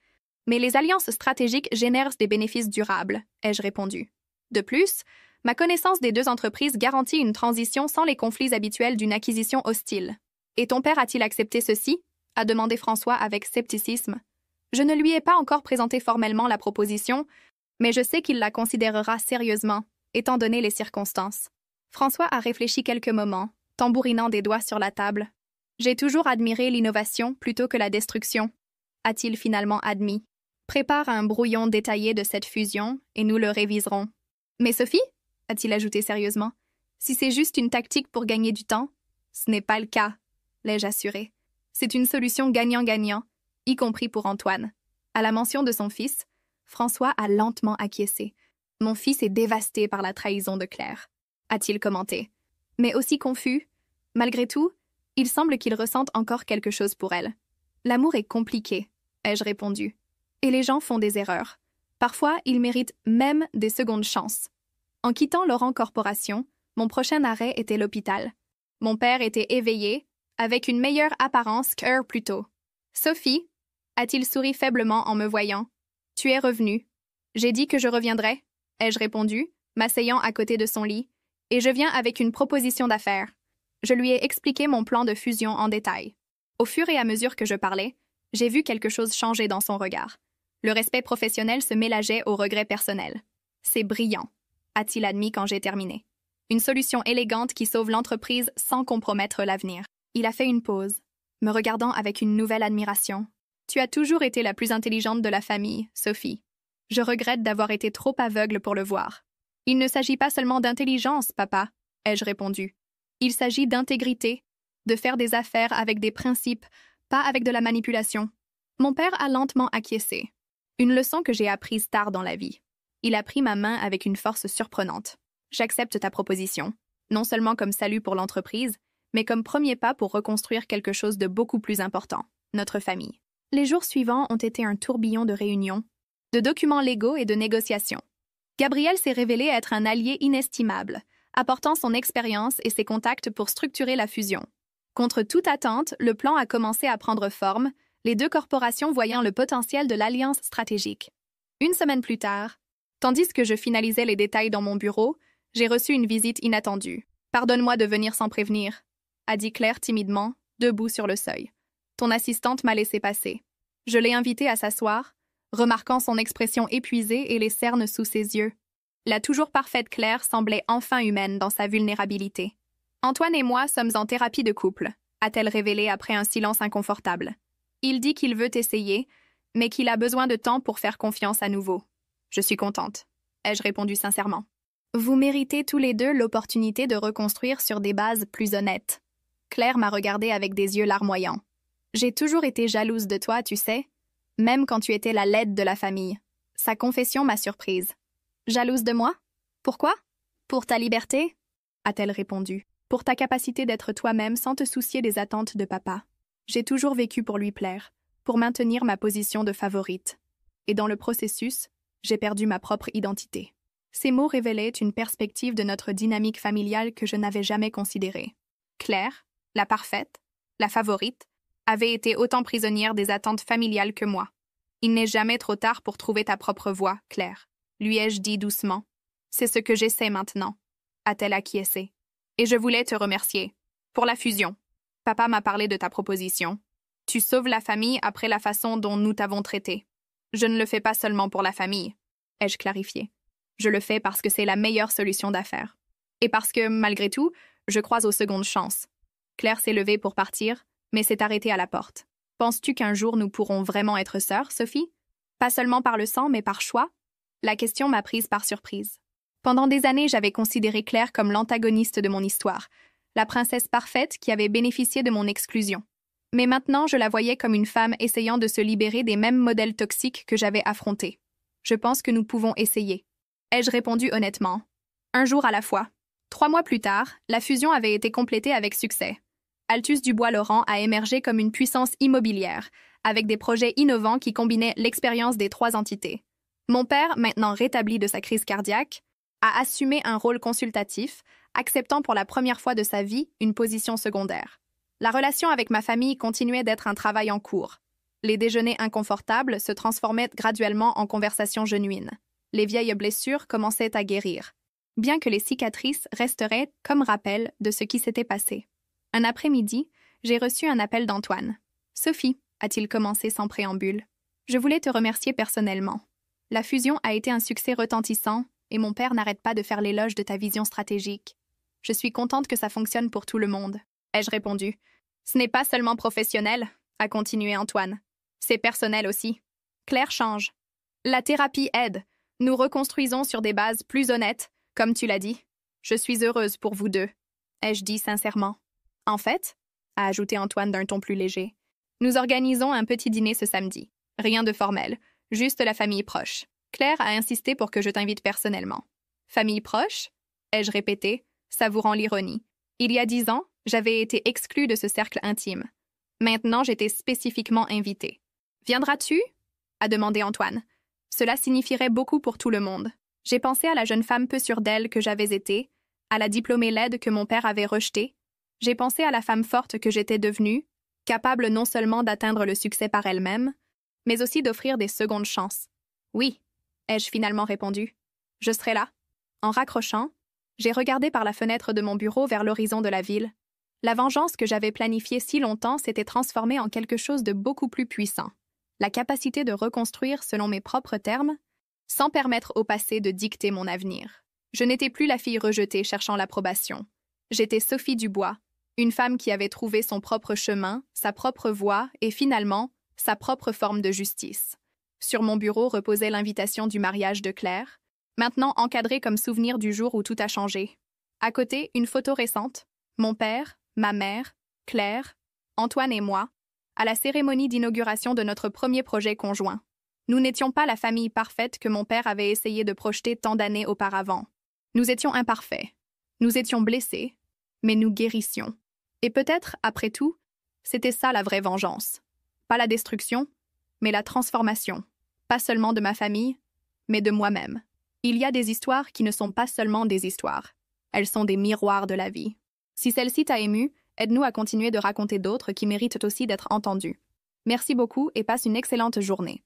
Mais les alliances stratégiques génèrent des bénéfices durables, ai-je répondu. De plus, ma connaissance des deux entreprises garantit une transition sans les conflits habituels d'une acquisition hostile. Et ton père a-t-il accepté ceci? A demandé François avec scepticisme. Je ne lui ai pas encore présenté formellement la proposition, mais je sais qu'il la considérera sérieusement, étant donné les circonstances. François a réfléchi quelques moments, tambourinant des doigts sur la table. J'ai toujours admiré l'innovation plutôt que la destruction, a-t-il finalement admis. Prépare un brouillon détaillé de cette fusion et nous le réviserons. Mais Sophie, a-t-il ajouté sérieusement, si c'est juste une tactique pour gagner du temps, ce n'est pas le cas, l'ai-je assuré. C'est une solution gagnant-gagnant, y compris pour Antoine. À la mention de son fils, François a lentement acquiescé. Mon fils est dévasté par la trahison de Claire, a-t-il commenté. Mais aussi confus, malgré tout, il semble qu'il ressente encore quelque chose pour elle. L'amour est compliqué, ai-je répondu. Et les gens font des erreurs. Parfois, ils méritent même des secondes chances. En quittant Laurent Corporation, mon prochain arrêt était l'hôpital. Mon père était éveillé, avec une meilleure apparence qu'heure plus tôt. « Sophie » a-t-il souri faiblement en me voyant. « Tu es revenue. »« J'ai dit que je reviendrais, » ai-je répondu, m'asseyant à côté de son lit, « et je viens avec une proposition d'affaires. » Je lui ai expliqué mon plan de fusion en détail. Au fur et à mesure que je parlais, j'ai vu quelque chose changer dans son regard. Le respect professionnel se mélangeait au regret personnel. « C'est brillant », a-t-il admis quand j'ai terminé. Une solution élégante qui sauve l'entreprise sans compromettre l'avenir. Il a fait une pause, me regardant avec une nouvelle admiration. « Tu as toujours été la plus intelligente de la famille, Sophie. Je regrette d'avoir été trop aveugle pour le voir. »« Il ne s'agit pas seulement d'intelligence, papa, » ai-je répondu. « Il s'agit d'intégrité, de faire des affaires avec des principes, pas avec de la manipulation. » Mon père a lentement acquiescé. Une leçon que j'ai apprise tard dans la vie. Il a pris ma main avec une force surprenante. « J'accepte ta proposition, non seulement comme salut pour l'entreprise, mais comme premier pas pour reconstruire quelque chose de beaucoup plus important, notre famille. » Les jours suivants ont été un tourbillon de réunions, de documents légaux et de négociations. Gabriel s'est révélé être un allié inestimable, apportant son expérience et ses contacts pour structurer la fusion. Contre toute attente, le plan a commencé à prendre forme, les deux corporations voyant le potentiel de l'alliance stratégique. Une semaine plus tard, tandis que je finalisais les détails dans mon bureau, j'ai reçu une visite inattendue. « Pardonne-moi de venir sans prévenir », a dit Claire timidement, debout sur le seuil. « Ton assistante m'a laissé passer. » Je l'ai invitée à s'asseoir, remarquant son expression épuisée et les cernes sous ses yeux. La toujours parfaite Claire semblait enfin humaine dans sa vulnérabilité. « Antoine et moi sommes en thérapie de couple », a-t-elle révélé après un silence inconfortable. « Il dit qu'il veut essayer, mais qu'il a besoin de temps pour faire confiance à nouveau. Je suis contente, » ai-je répondu sincèrement. « Vous méritez tous les deux l'opportunité de reconstruire sur des bases plus honnêtes. » Claire m'a regardée avec des yeux larmoyants. « J'ai toujours été jalouse de toi, tu sais, même quand tu étais la laide de la famille. » Sa confession m'a surprise. « Jalouse de moi? Pourquoi? Pour ta liberté? » a-t-elle répondu. « Pour ta capacité d'être toi-même sans te soucier des attentes de papa. J'ai toujours vécu pour lui plaire, pour maintenir ma position de favorite. Et dans le processus, j'ai perdu ma propre identité. » Ces mots révélaient une perspective de notre dynamique familiale que je n'avais jamais considérée. Claire, la parfaite, la favorite, avait été autant prisonnière des attentes familiales que moi. Il n'est jamais trop tard pour trouver ta propre voie, Claire, lui ai-je dit doucement. C'est ce que j'essaie maintenant, a-t-elle acquiescé. Et je voulais te remercier. Pour la fusion. Papa m'a parlé de ta proposition. Tu sauves la famille après la façon dont nous t'avons traité. Je ne le fais pas seulement pour la famille, ai-je clarifié. Je le fais parce que c'est la meilleure solution d'affaires. Et parce que, malgré tout, je crois aux secondes chances. Claire s'est levée pour partir, mais s'est arrêtée à la porte. Penses-tu qu'un jour nous pourrons vraiment être sœurs, Sophie? Pas seulement par le sang, mais par choix? La question m'a prise par surprise. Pendant des années, j'avais considéré Claire comme l'antagoniste de mon histoire, la princesse parfaite qui avait bénéficié de mon exclusion. Mais maintenant, je la voyais comme une femme essayant de se libérer des mêmes modèles toxiques que j'avais affrontés. Je pense que nous pouvons essayer. Ai-je répondu honnêtement. Un jour à la fois. 3 mois plus tard, la fusion avait été complétée avec succès. Altus Dubois-Laurent a émergé comme une puissance immobilière, avec des projets innovants qui combinaient l'expérience des 3 entités. Mon père, maintenant rétabli de sa crise cardiaque, a assumé un rôle consultatif, acceptant pour la première fois de sa vie une position secondaire. La relation avec ma famille continuait d'être un travail en cours. Les déjeuners inconfortables se transformaient graduellement en conversations genuines. Les vieilles blessures commençaient à guérir, bien que les cicatrices resteraient comme rappel de ce qui s'était passé. Un après-midi, j'ai reçu un appel d'Antoine. « Sophie », a-t-il commencé sans préambule, « je voulais te remercier personnellement. La fusion a été un succès retentissant et mon père n'arrête pas de faire l'éloge de ta vision stratégique. Je suis contente que ça fonctionne pour tout le monde. » Ai-je répondu. « Ce n'est pas seulement professionnel, » a continué Antoine. « C'est personnel aussi. Claire change. La thérapie aide. Nous reconstruisons sur des bases plus honnêtes, comme tu l'as dit. Je suis heureuse pour vous deux. » Ai-je dit sincèrement. « En fait, » a ajouté Antoine d'un ton plus léger, « nous organisons un petit dîner ce samedi. Rien de formel, juste la famille proche. Claire a insisté pour que je t'invite personnellement. »« Famille proche ?» ai-je répété, savourant l'ironie. Il y a 10 ans, j'avais été exclue de ce cercle intime. Maintenant, j'étais spécifiquement invitée. « Viendras-tu » a demandé Antoine. Cela signifierait beaucoup pour tout le monde. J'ai pensé à la jeune femme peu sûre d'elle que j'avais été, à la diplômée laide que mon père avait rejetée. J'ai pensé à la femme forte que j'étais devenue, capable non seulement d'atteindre le succès par elle-même, mais aussi d'offrir des secondes chances. « Oui », ai-je finalement répondu. « Je serai là. » En raccrochant, j'ai regardé par la fenêtre de mon bureau vers l'horizon de la ville. La vengeance que j'avais planifiée si longtemps s'était transformée en quelque chose de beaucoup plus puissant. La capacité de reconstruire selon mes propres termes, sans permettre au passé de dicter mon avenir. Je n'étais plus la fille rejetée cherchant l'approbation. J'étais Sophie Dubois, une femme qui avait trouvé son propre chemin, sa propre voie et finalement, sa propre forme de justice. Sur mon bureau reposait l'invitation du mariage de Claire, maintenant encadrée comme souvenir du jour où tout a changé. À côté, une photo récente, mon père, ma mère, Claire, Antoine et moi, à la cérémonie d'inauguration de notre premier projet conjoint. Nous n'étions pas la famille parfaite que mon père avait essayé de projeter tant d'années auparavant. Nous étions imparfaits. Nous étions blessés, mais nous guérissions. Et peut-être, après tout, c'était ça la vraie vengeance. Pas la destruction, mais la transformation. Pas seulement de ma famille, mais de moi-même. Il y a des histoires qui ne sont pas seulement des histoires. Elles sont des miroirs de la vie. Si celle-ci t'a ému, aide-nous à continuer de raconter d'autres qui méritent aussi d'être entendues. Merci beaucoup et passe une excellente journée.